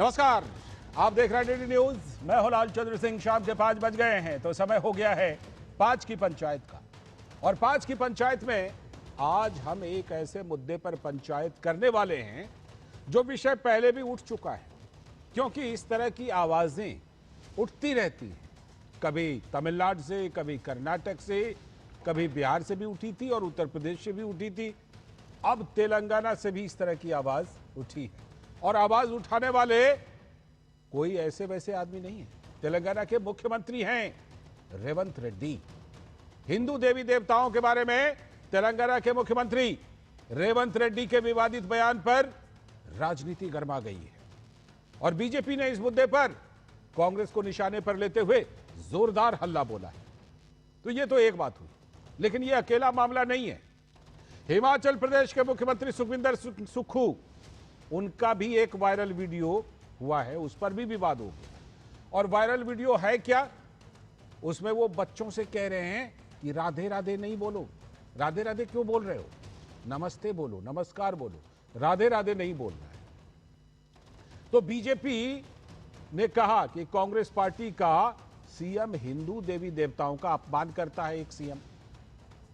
नमस्कार, आप देख रहे हैं डीडी न्यूज। मैं हूं लाल चंद्र सिंह। शाम के 5 बज गए हैं तो समय हो गया है 5 की पंचायत का। और 5 की पंचायत में आज हम एक ऐसे मुद्दे पर पंचायत करने वाले हैं जो विषय पहले भी उठ चुका है, क्योंकि इस तरह की आवाजें उठती रहती हैं। कभी तमिलनाडु से, कभी कर्नाटक से, कभी बिहार से भी उठी थी और उत्तर प्रदेश से भी उठी थी। अब तेलंगाना से भी इस तरह की आवाज उठी है और आवाज उठाने वाले कोई ऐसे वैसे आदमी नहीं है। तेलंगाना के मुख्यमंत्री हैं रेवंत रेड्डी। हिंदू देवी देवताओं के बारे में तेलंगाना के मुख्यमंत्री रेवंत रेड्डी के विवादित बयान पर राजनीति गर्मा गई है और बीजेपी ने इस मुद्दे पर कांग्रेस को निशाने पर लेते हुए जोरदार हल्ला बोला है। तो यह तो एक बात हुई, लेकिन यह अकेला मामला नहीं है। हिमाचल प्रदेश के मुख्यमंत्री सुखविंदर सुक्खू, उनका भी एक वायरल वीडियो हुआ है, उस पर भी विवाद हो गया। और वायरल वीडियो है क्या? उसमें वो बच्चों से कह रहे हैं कि राधे राधे नहीं बोलो। राधे राधे क्यों बोल रहे हो? नमस्ते बोलो, नमस्कार बोलो, राधे राधे नहीं बोलना है। तो बीजेपी ने कहा कि कांग्रेस पार्टी का सीएम हिंदू देवी देवताओं का अपमान करता है, एक सीएम,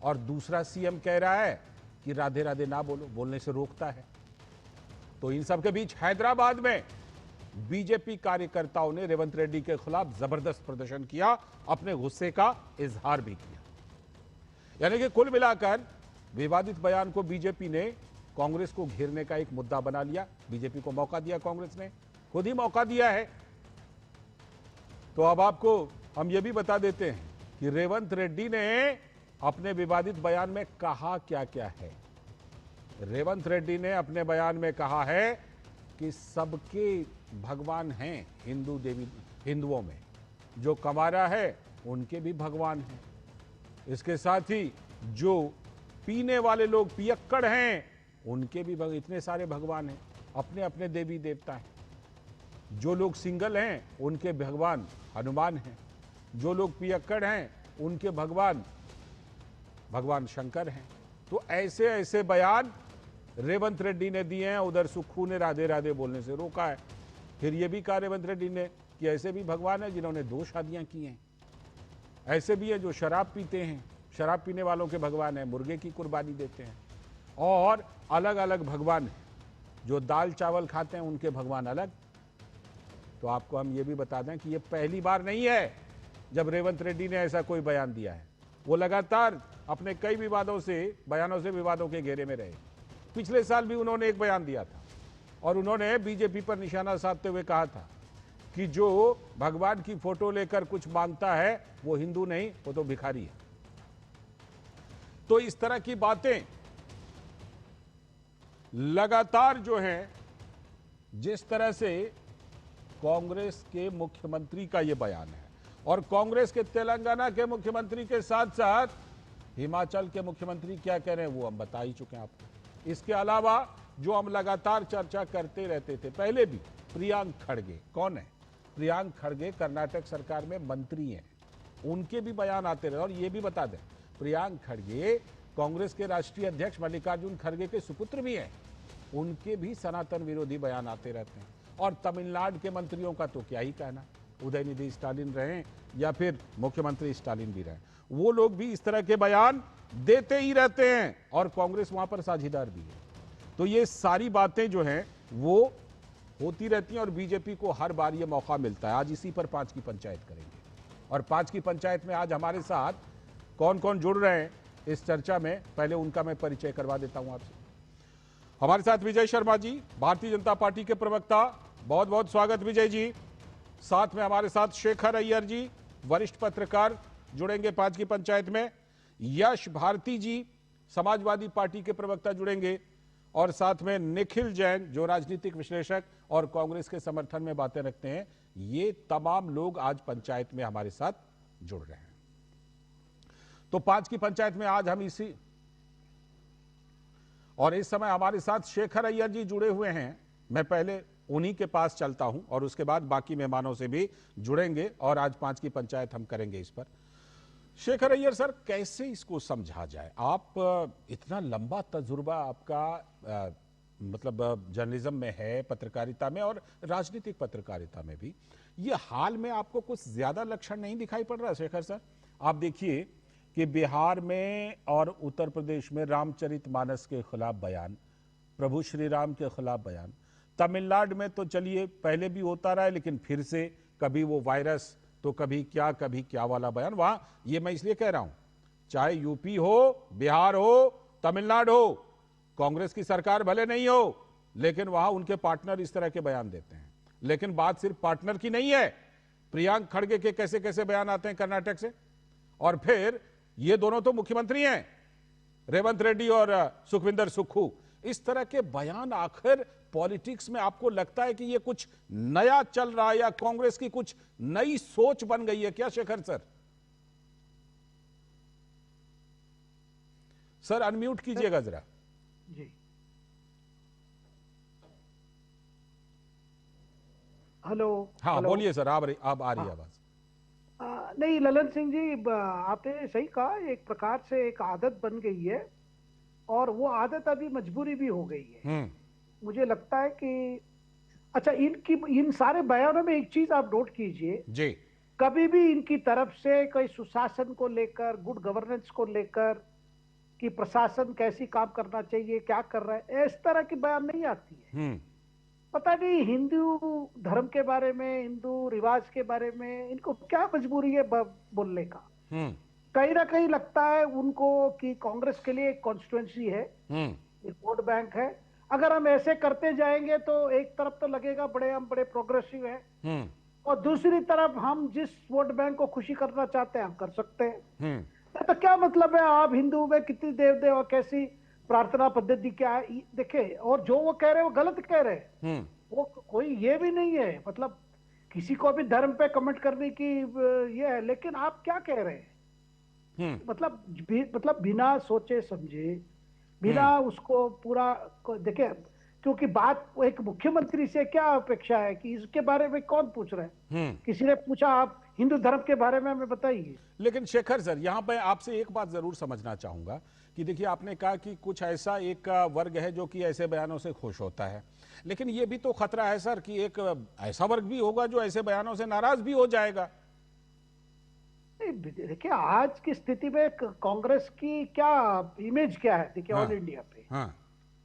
और दूसरा सीएम कह रहा है कि राधे राधे ना बोलो, बोलने से रोकता है। तो इन सब के बीच हैदराबाद में बीजेपी कार्यकर्ताओं ने रेवंत रेड्डी के खिलाफ जबरदस्त प्रदर्शन किया, अपने गुस्से का इजहार भी किया। यानी कि कुल मिलाकर विवादित बयान को बीजेपी ने कांग्रेस को घेरने का एक मुद्दा बना लिया। बीजेपी को मौका दिया, कांग्रेस ने खुद ही मौका दिया है। तो अब आपको हम यह भी बता देते हैं कि रेवंत रेड्डी ने अपने विवादित बयान में कहा क्या क्या है। रेवंत रेड्डी ने अपने बयान में कहा है कि सबके भगवान हैं हिंदुओं में, जो कमारा है उनके भी भगवान हैं। इसके साथ ही जो पीने वाले लोग पियक्कड़ हैं उनके भी इतने सारे भगवान हैं, अपने अपने देवी देवता हैं। जो लोग सिंगल हैं उनके भगवान हनुमान हैं, जो लोग पियक्कड़ हैं उनके भगवान शंकर हैं। तो ऐसे ऐसे बयान रेवंत रेड्डी ने दिए हैं। उधर सुक्खू ने राधे राधे बोलने से रोका है। फिर यह भी कहा रेवंत रेड्डी ने कि ऐसे भी भगवान है जिन्होंने 2 शादियां की हैं, ऐसे भी है जो शराब पीते हैं, शराब पीने वालों के भगवान है, मुर्गे की कुर्बानी देते हैं, और अलग अलग भगवान है, जो दाल चावल खाते हैं उनके भगवान अलग। तो आपको हम ये भी बता दें कि ये पहली बार नहीं है जब रेवंत रेड्डी ने ऐसा कोई बयान दिया है। वो लगातार अपने कई बयानों से विवादों के घेरे में रहे। पिछले साल भी उन्होंने एक बयान दिया था और उन्होंने बीजेपी पर निशाना साधते हुए कहा था कि जो भगवान की फोटो लेकर कुछ मांगता है वो हिंदू नहीं, वो तो भिखारी है। तो इस तरह की बातें लगातार जो हैं, जिस तरह से कांग्रेस के मुख्यमंत्री का यह बयान है और कांग्रेस के तेलंगाना के मुख्यमंत्री के साथ साथ हिमाचल के मुख्यमंत्री क्या कह रहे हैं वो हम बता ही चुके हैं आपको। इसके अलावा जो हम लगातार चर्चा करते रहते थे पहले भी, प्रियांक खड़गे कौन है? प्रियांक खड़गे कर्नाटक सरकार में मंत्री हैं, उनके भी बयान आते रहे। और ये भी बता दें, प्रियांक खड़गे कांग्रेस के राष्ट्रीय अध्यक्ष मल्लिकार्जुन खड़गे के सुपुत्र भी हैं, उनके भी सनातन विरोधी बयान आते रहते हैं। और तमिलनाडु के मंत्रियों का तो क्या ही कहना, उदयनिधि स्टालिन रहे या फिर मुख्यमंत्री स्टालिन भी रहे, वो लोग भी इस तरह के बयान देते ही रहते हैं और कांग्रेस वहां पर साझेदार भी है। तो ये सारी बातें जो हैं वो होती रहती हैं और बीजेपी को हर बार ये मौका मिलता है। आज इसी पर 5 की पंचायत करेंगे और 5 की पंचायत में आज हमारे साथ कौन कौन जुड़ रहे हैं इस चर्चा में, पहले उनका मैं परिचय करवा देता हूं आपसे। हमारे साथ विजय शर्मा जी, भारतीय जनता पार्टी के प्रवक्ता, बहुत बहुत स्वागत विजय जी। साथ में हमारे साथ शेखर अय्यर जी, वरिष्ठ पत्रकार, जुड़ेंगे 5 की पंचायत में। यश भारती जी, समाजवादी पार्टी के प्रवक्ता, जुड़ेंगे। और साथ में निखिल जैन, जो राजनीतिक विश्लेषक और कांग्रेस के समर्थन में बातें रखते हैं। ये तमाम लोग आज पंचायत में हमारे साथ जुड़ रहे हैं। तो 5 की पंचायत में आज हम इस समय हमारे साथ शेखर अय्यर जी जुड़े हुए हैं। मैं पहले उन्हीं के पास चलता हूं और उसके बाद बाकी मेहमानों से भी जुड़ेंगे और आज 5 की पंचायत हम करेंगे इस पर। शेखर अय्यर सर, कैसे इसको समझा जाए? आप इतना लंबा तजुर्बा आपका मतलब जर्नलिज्म में है, पत्रकारिता में और राजनीतिक पत्रकारिता में भी, ये हाल में आपको कुछ ज्यादा लक्षण नहीं दिखाई पड़ रहा शेखर सर? आप देखिए कि बिहार में और उत्तर प्रदेश में रामचरितमानस के खिलाफ बयान, प्रभु श्री राम के खिलाफ बयान, तमिलनाडु में तो चलिए पहले भी होता रहा है, लेकिन फिर से कभी वो वायरस तो कभी क्या वाला बयान वहां। ये मैं इसलिए कह रहा हूं, चाहे यूपी हो, बिहार हो, तमिलनाडु हो, कांग्रेस की सरकार भले नहीं हो, लेकिन वहां उनके पार्टनर इस तरह के बयान देते हैं। लेकिन बात सिर्फ पार्टनर की नहीं है, प्रियांक खड़गे के कैसे कैसे बयान आते हैं कर्नाटक से, और फिर ये दोनों तो मुख्यमंत्री हैं, रेवंत रेड्डी और सुखविंदर सुक्खू। इस तरह के बयान आखिर पॉलिटिक्स में आपको लगता है कि ये कुछ नया चल रहा है या कांग्रेस की कुछ नई सोच बन गई है क्या शेखर सर? सर अनम्यूट कीजिएगा जरा जी। हेलो। हाँ बोलिए सर, आप आ रही है आवाज। नहीं ललन सिंह जी, आपने सही कहा, एक प्रकार से एक आदत बन गई है और वो आदत अभी मजबूरी भी हो गई है। मुझे लगता है कि अच्छा, इन सारे बयानों में एक चीज आप नोट कीजिए जी, कभी भी इनकी तरफ से कोई सुशासन को लेकर, गुड गवर्नेंस को लेकर कि प्रशासन कैसी काम करना चाहिए, क्या कर रहा है, इस तरह की बयान नहीं आती है। पता नहीं हिंदू धर्म के बारे में, हिंदू रिवाज के बारे में इनको क्या मजबूरी है बोलने का। कहीं ना कहीं लगता है उनको कि कांग्रेस के लिए एक कॉन्स्टिट्यूएंसी है, एक वोट बैंक है। अगर हम ऐसे करते जाएंगे तो एक तरफ तो लगेगा हम बड़े प्रोग्रेसिव हैं, और दूसरी तरफ हम जिस वोट बैंक को खुशी करना चाहते हैं हम कर सकते हैं। तो क्या मतलब है, आप हिंदू में कितनी देव कैसी प्रार्थना पद्धति क्या है, देखे, और जो वो कह रहे हैं वो गलत कह रहे हैं। वो कोई ये भी नहीं है, मतलब किसी को भी धर्म पे कमेंट करने की ये है, लेकिन आप क्या कह रहे हैं, मतलब बिना सोचे समझे, बिना उसको पूरा देखे, क्योंकि बात एक मुख्यमंत्री से क्या अपेक्षा है कि इसके बारे में कौन पूछ रहा है? किसी ने पूछा आप हिंदू धर्म के बारे में हमें बताइए। लेकिन शेखर सर, यहां पे आपसे एक बात जरूर समझना चाहूंगा कि देखिए, आपने कहा कि कुछ ऐसा एक वर्ग है जो कि ऐसे बयानों से खुश होता है, लेकिन ये भी तो खतरा है सर कि एक ऐसा वर्ग भी होगा जो ऐसे बयानों से नाराज भी हो जाएगा। देखिए आज की स्थिति में कांग्रेस की क्या इमेज क्या है, देखिए ऑल इंडिया पे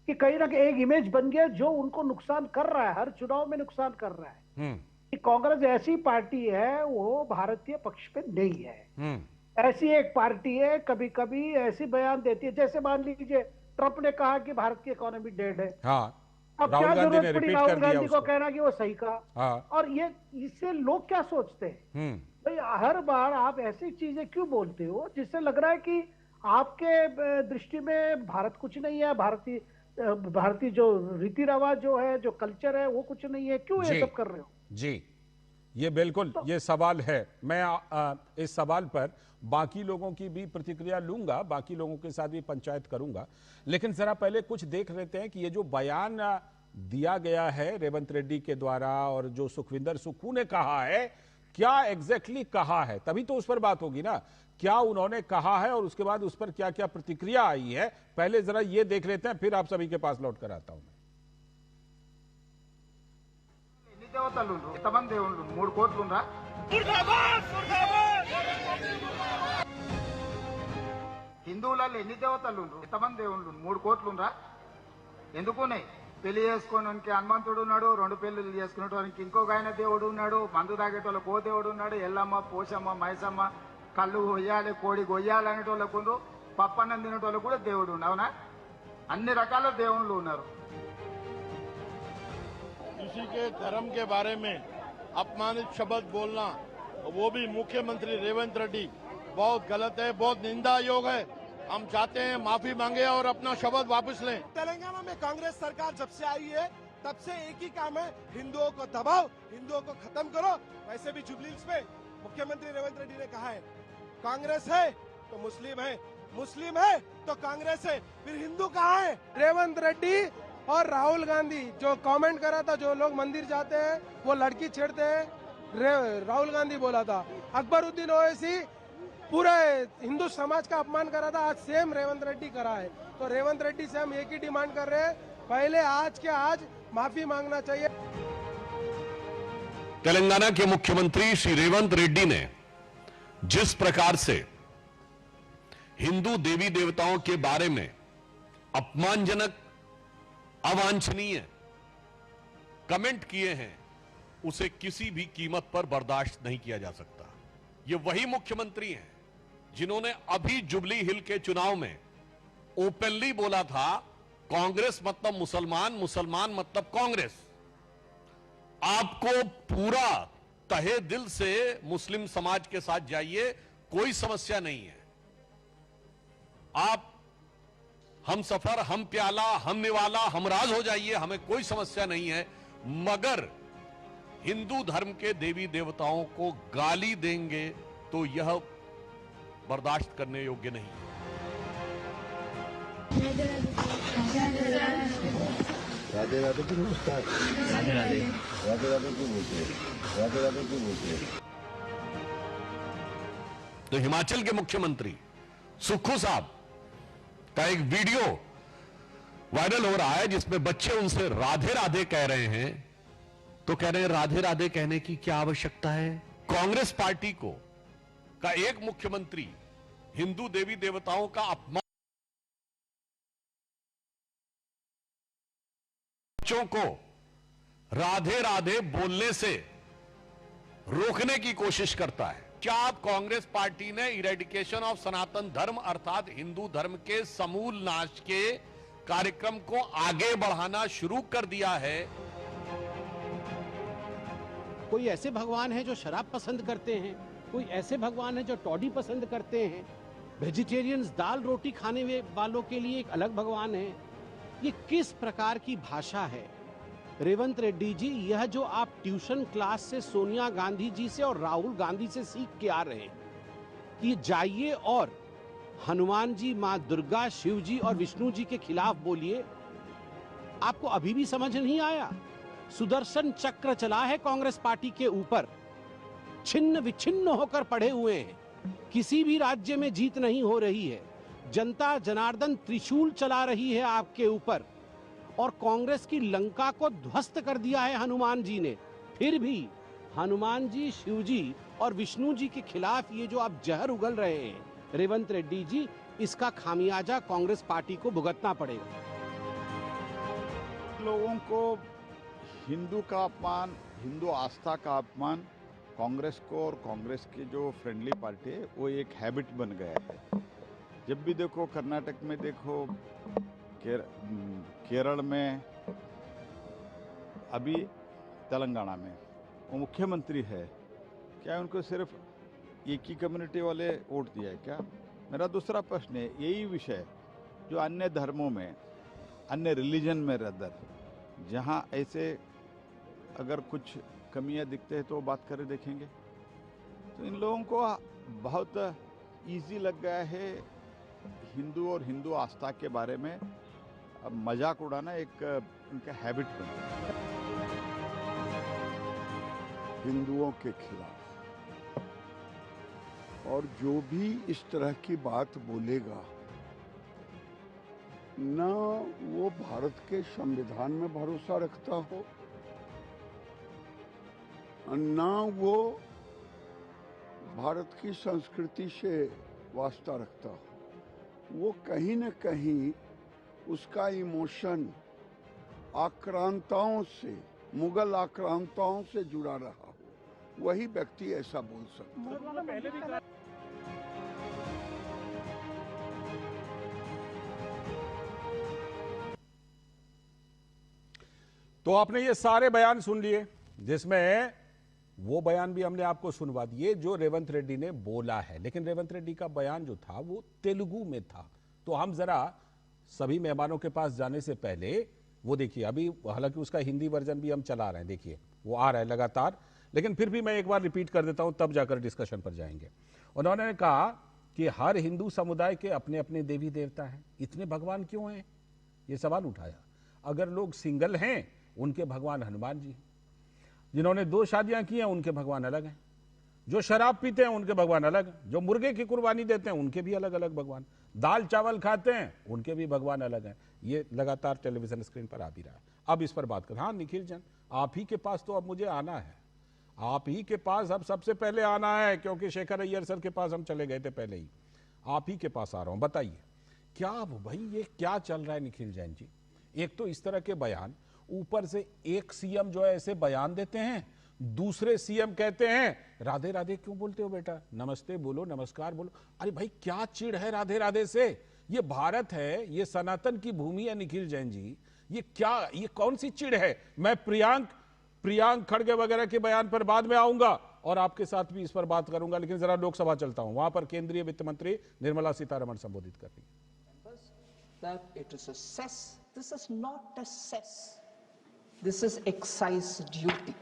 कि कहीं ना कहीं एक इमेज बन गया जो उनको नुकसान कर रहा है, हर चुनाव में नुकसान कर रहा है। कि कांग्रेस ऐसी पार्टी है वो भारतीय पक्ष पे नहीं है, ऐसी एक पार्टी है कभी कभी ऐसी बयान देती है, जैसे मान लीजिए ट्रंप ने कहा कि भारत की इकोनॉमी डेड है। अब क्या जरूरत पड़ी राहुल गांधी को कहना कि वो सही कहा? और ये इससे लोग क्या सोचते हैं, भाई हर बार आप ऐसी चीजें क्यों बोलते हो जिससे लग रहा है कि आपके दृष्टि में भारत कुछ नहीं है, भारतीय जो रीति रिवाज जो है, जो कल्चर है वो कुछ नहीं है, क्यों ये सब कर रहे हो? जी, ये बिल्कुल ये सवाल है। मैं इस सवाल पर बाकी लोगों की भी प्रतिक्रिया लूंगा, बाकी लोगों के साथ भी पंचायत करूंगा, लेकिन जरा पहले कुछ देख लेते हैं कि ये जो बयान दिया गया है रेवंत रेड्डी के द्वारा और जो सुखविंदर सुक्खू ने कहा है, क्या एग्जैक्टली कहा है, तभी तो उस पर बात होगी ना। क्या उन्होंने कहा है और उसके बाद उस पर क्या क्या प्रतिक्रिया आई है, पहले जरा ये देख लेते हैं, फिर आप सभी के पास लौट कर आता हूं मैं। హిందువులలో ఎన్ని దేవతలు ఎంతమంది దేవుళ్ళు? 3 కోట్లుండ్రా? ఎందుకునే పెళ్లి చేసుకోవడానికి హనుమంతుడు ఉన్నాడు, 2 పెళ్లిళ్ళు చేసుకునేటోనికి ఇంకొక ఆయన దేవుడు ఉన్నాడు, మందు తాగేటోళ్ళకి ఓ దేవుడు ఉన్నాడు, ఎల్లమ్మ, పోషమ్మ, మైసమ్మ, కళ్ళు కొయ్యాలి, కోడి కొయ్యాలి అనేటోళ్ళకు, పప్పన్నం తినేటోళ్ళకు కూడా దేవుడు ఉన్నాడు. అవునా? అన్ని రకాల దేవుళ్ళు ఉన్నారు. किसी के धर्म के बारे में अपमानित शब्द बोलना, वो भी मुख्यमंत्री रेवंत रेड्डी, बहुत गलत है, बहुत निंदा योग है। हम चाहते हैं माफी मांगे और अपना शब्द वापस लें। तेलंगाना में कांग्रेस सरकार जब से आई है तब से एक ही काम है, हिंदुओं को दबाओ, हिंदुओं को खत्म करो। वैसे भी जुबली हिल्स में मुख्यमंत्री रेवंत रेड्डी ने कहा है कांग्रेस है तो मुस्लिम है, मुस्लिम है तो कांग्रेस है, फिर हिंदू कहाँ है? रेवंत रेड्डी और राहुल गांधी जो कमेंट करा था, जो लोग मंदिर जाते हैं वो लड़की छेड़ते हैं, राहुल गांधी बोला था। अकबरुद्दीन ओवैसी पूरे हिंदू समाज का अपमान करा था, आज सेम रेवंत रेड्डी करा है। तो रेवंत रेड्डी से हम एक ही डिमांड कर रहे हैं, पहले आज के आज माफी मांगना चाहिए। तेलंगाना के मुख्यमंत्री श्री रेवंत रेड्डी ने जिस प्रकार से हिंदू देवी देवताओं के बारे में अपमानजनक, अवांछनीय कमेंट किए हैं, उसे किसी भी कीमत पर बर्दाश्त नहीं किया जा सकता। ये वही मुख्यमंत्री हैं जिन्होंने अभी जुबली हिल के चुनाव में ओपनली बोला था, कांग्रेस मतलब मुसलमान, मुसलमान मतलब कांग्रेस। आपको पूरा तहे दिल से मुस्लिम समाज के साथ जाइए, कोई समस्या नहीं है। आप हम सफर, हम प्याला, हम निवाला, हमराज हो जाइए, हमें कोई समस्या नहीं है। मगर हिंदू धर्म के देवी देवताओं को गाली देंगे तो यह बर्दाश्त करने योग्य नहीं है। राधे राधे की नमस्कार। राधे राधे। राधे राधे की बोलते हैं। राधे राधे की बोलते हैं। तो हिमाचल के मुख्यमंत्री सुक्खू साहब का एक वीडियो वायरल हो रहा है जिसमें बच्चे उनसे राधे राधे कह रहे हैं, तो कह रहे हैं राधे राधे कहने की क्या आवश्यकता है। कांग्रेस पार्टी को का एक मुख्यमंत्री हिंदू देवी देवताओं का अपमान, बच्चों को राधे राधे बोलने से रोकने की कोशिश करता है। क्या आप कांग्रेस पार्टी ने इरेडिकेशन ऑफ सनातन धर्म अर्थात हिंदू धर्म के समूल नाश के कार्यक्रम को आगे बढ़ाना शुरू कर दिया है? कोई ऐसे भगवान है जो शराब पसंद करते हैं, कोई ऐसे भगवान है जो टॉडी पसंद करते हैं, वेजिटेरियंस दाल रोटी खाने वालों के लिए एक अलग भगवान है। ये किस प्रकार की भाषा है रेवंत रेड्डी जी? यह जो आप ट्यूशन क्लास से सोनिया गांधी जी से और राहुल गांधी से सीख के आ रहे हैं कि जाइए और हनुमान जी, मां दुर्गा, शिव जी और विष्णु जी के खिलाफ बोलिए, आपको अभी भी समझ नहीं आया? सुदर्शन चक्र चला है कांग्रेस पार्टी के ऊपर, छिन्न विच्छिन्न होकर पड़े हुए हैं, किसी भी राज्य में जीत नहीं हो रही है। जनता जनार्दन त्रिशूल चला रही है आपके ऊपर और कांग्रेस की लंका को ध्वस्त कर दिया है हनुमान जी ने। फिर भी हनुमान जी, शिव जी और विष्णु जी के खिलाफ ये जो आप जहर उगल रहे हैं रेवंत रेड्डी जी, इसका खामियाजा कांग्रेस पार्टी को भुगतना पड़ेगा। लोगों को हिंदू का अपमान, हिंदू आस्था का अपमान कांग्रेस को और कांग्रेस की जो फ्रेंडली पार्टी है वो एक हैबिट बन गया है। जब भी देखो, कर्नाटक में देखो, केरल में, अभी तेलंगाना में वो मुख्यमंत्री है, क्या उनको सिर्फ एक ही कम्युनिटी वाले वोट दिया है क्या? मेरा दूसरा प्रश्न है यही विषय जो अन्य धर्मों में, अन्य रिलीजन में रदर, जहाँ ऐसे अगर कुछ कमियां दिखते हैं तो बात करें, देखेंगे। तो इन लोगों को बहुत इजी लग गया है हिंदू और हिंदू आस्था के बारे में मजाक उड़ाना, एक उनका हैबिट बन गया। हिंदुओं के खिलाफ और जो भी इस तरह की बात बोलेगा, ना वो भारत के संविधान में भरोसा रखता हो, ना वो भारत की संस्कृति से वास्ता रखता हो। वो कहीं न कहीं उसका इमोशन आक्रांताओं से, मुगल आक्रांताओं से जुड़ा रहा हो, वही व्यक्ति ऐसा बोल सकता है। तो आपने ये सारे बयान सुन लिए, जिसमें वो बयान भी हमने आपको सुनवा दिए जो रेवंत रेड्डी ने बोला है। लेकिन रेवंत रेड्डी का बयान जो था वो तेलुगु में था। तो हम जरा सभी मेहमानों के पास जाने से पहले वो देखिए, अभी हालांकि उसका हिंदी वर्जन भी हम चला रहे हैं, देखिए वो आ रहा है लगातार, लेकिन फिर भी मैं एक बार रिपीट कर देता हूं, तब जाकर डिस्कशन पर जाएंगे। उन्होंने कहा कि हर हिंदू समुदाय के अपने अपने देवी देवता हैं, इतने भगवान क्यों हैं, ये सवाल उठाया। अगर लोग सिंगल हैं उनके भगवान हनुमान जी, जिन्होंने 2 शादियां की हैं उनके भगवान अलग हैं, जो शराब पीते हैं उनके भगवान अलग हैं, जो मुर्गे की कुर्बानी देते हैं उनके भी अलग अलग भगवान, दाल चावल खाते हैं उनके भी भगवान अलग हैं। ये लगातार टेलीविजन स्क्रीन पर आ भी रहा है। अब इस पर बात करें। हाँ निखिल जैन, आप ही के पास तो अब मुझे आना है, आप ही के पास अब सबसे पहले आना है, क्योंकि शेखर अय्यर सर के पास हम चले गए थे पहले ही। आप ही के पास आ रहा हूं, बताइए क्या भाई ये क्या चल रहा है निखिल जैन जी? एक तो इस तरह के बयान, ऊपर से एक सीएम जो है ऐसे बयान देते हैं, दूसरे सीएम कहते हैं राधे राधे क्यों बोलते हो बेटा, नमस्ते बोलो, नमस्कार बोलो। अरे भाई क्या चिढ़ है राधे राधे से? ये भारत है, ये सनातन की भूमि है निखिल जैन जी, ये क्या, ये कौन सी चिढ़ है? मैं प्रियांक खड़गे वगैरह के बयान पर बाद में आऊंगा और आपके साथ भी इस पर बात करूंगा, लेकिन जरा लोकसभा चलता हूं, वहां पर केंद्रीय वित्त मंत्री निर्मला सीतारमण संबोधित कर रही है। That it is a cess. This is not a cess. This is excise duty.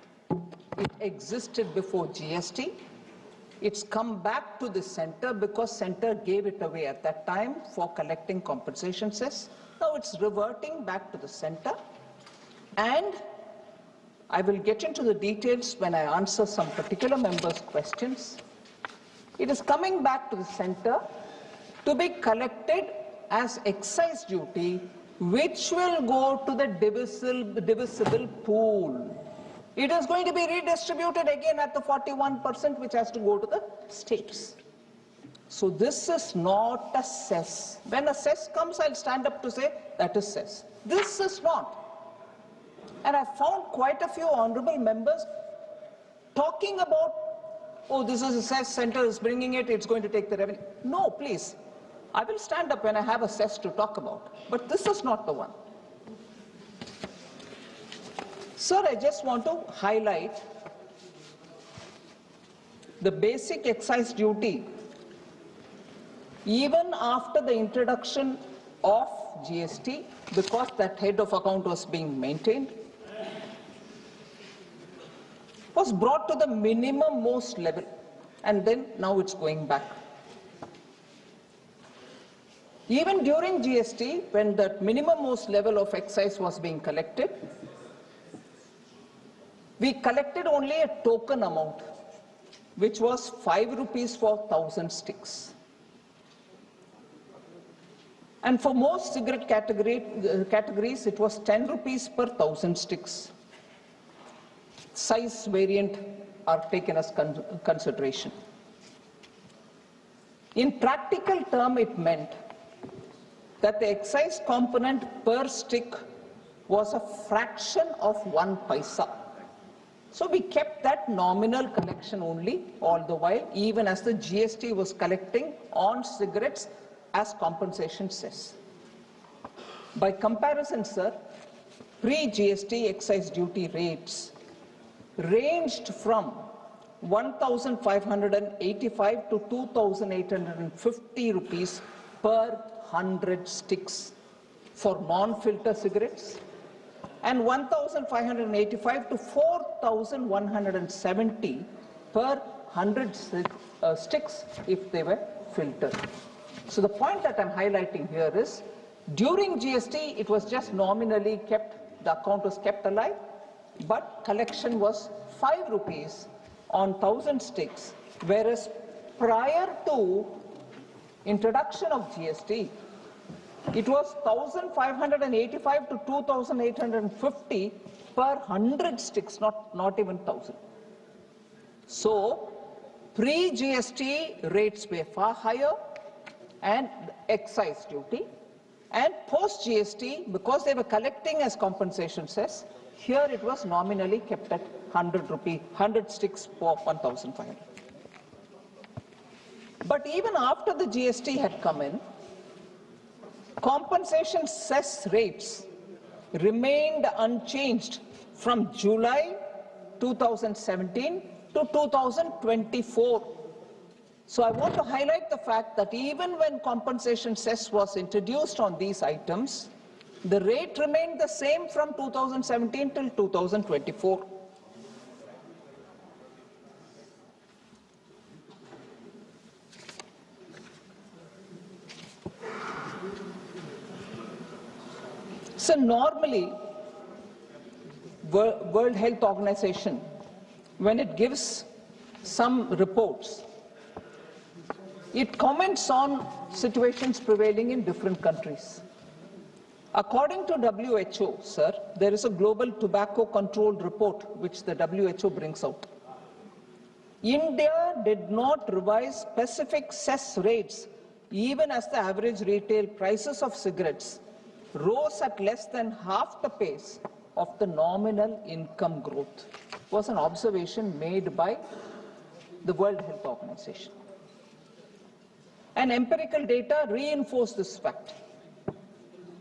It existed before GST. It's come back to the center because center gave it away at that time for collecting compensation cess. Now it's reverting back to the center, and I will get into the details when I answer some particular members' questions. It is coming back to the center to be collected as excise duty, which will go to the divisible pool. It is going to be redistributed again at the 41%, which has to go to the states. So this is not a cess. When a cess comes, I'll stand up to say that is cess. This is not. And I found quite a few honorable members talking about, oh, this is a cess, center is bringing it, it's going to take the revenue. No, please. I will stand up when I have a cess to talk about, but this is not the one. Sir, I just want to highlight the basic excise duty. Even after the introduction of GST, because that head of account was being maintained, was brought to the minimum most level, and then now it's going back. Even during GST, when the minimum most level of excise was being collected, we collected only a token amount, which was 5 rupees for 1,000 sticks. And for most cigarette categories, it was 10 rupees per 1,000 sticks. Size variant are taken as consideration. In practical term, it meant that the excise component per stick was a fraction of 1 paisa. So we kept that nominal collection only all the while, even as the GST was collecting on cigarettes as compensation cess. By comparison, sir, pre-GST excise duty rates ranged from 1,585 to 2,850 rupees per 100 sticks for non-filter cigarettes, and 1,585 to 4,170 per 100 sticks if they were filtered. So the point that I'm highlighting here is, during GST, it was just nominally kept, the account was kept alive, but collection was 5 rupees on 1,000 sticks, whereas prior to introduction of GST, it was 1,585 to 2,850 per 100 sticks, not even 1,000. So, pre-GST rates were far higher and excise duty, and post-GST, because they were collecting as compensation cess, here it was nominally kept at 100 sticks for 1,500. But even after the GST had come in, compensation cess rates remained unchanged from July 2017 to 2024. So I want to highlight the fact that even when compensation cess was introduced on these items, the rate remained the same from 2017 till 2024. So normally, World Health Organization, when it gives some reports, it comments on situations prevailing in different countries. According to WHO, sir, there is a global tobacco control report which the WHO brings out. India did not revise specific cess rates even as the average retail prices of cigarettes rose at less than half the pace of the nominal income growth. It was an observation made by the World Health Organization. And empirical data reinforce this fact.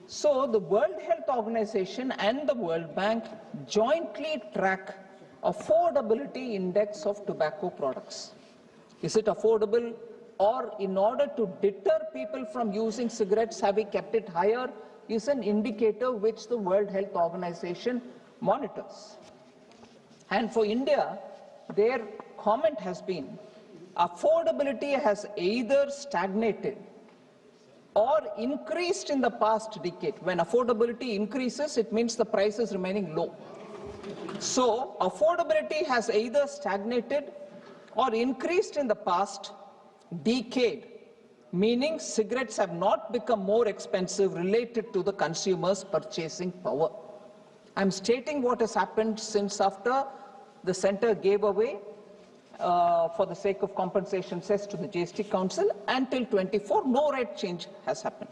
So the World Health Organization and the World Bank jointly track affordability index of tobacco products. Is it affordable, or in order to deter people from using cigarettes, have we kept it higher, is an indicator which the World Health Organization monitors. And for India, their comment has been, affordability has either stagnated or increased in the past decade. When affordability increases, it means the price is remaining low. So, affordability has either stagnated or increased in the past decade, meaning cigarettes have not become more expensive related to the consumer's purchasing power. I'm stating what has happened since after the center gave away for the sake of compensation cess to the GST Council. Until 24, no rate change has happened.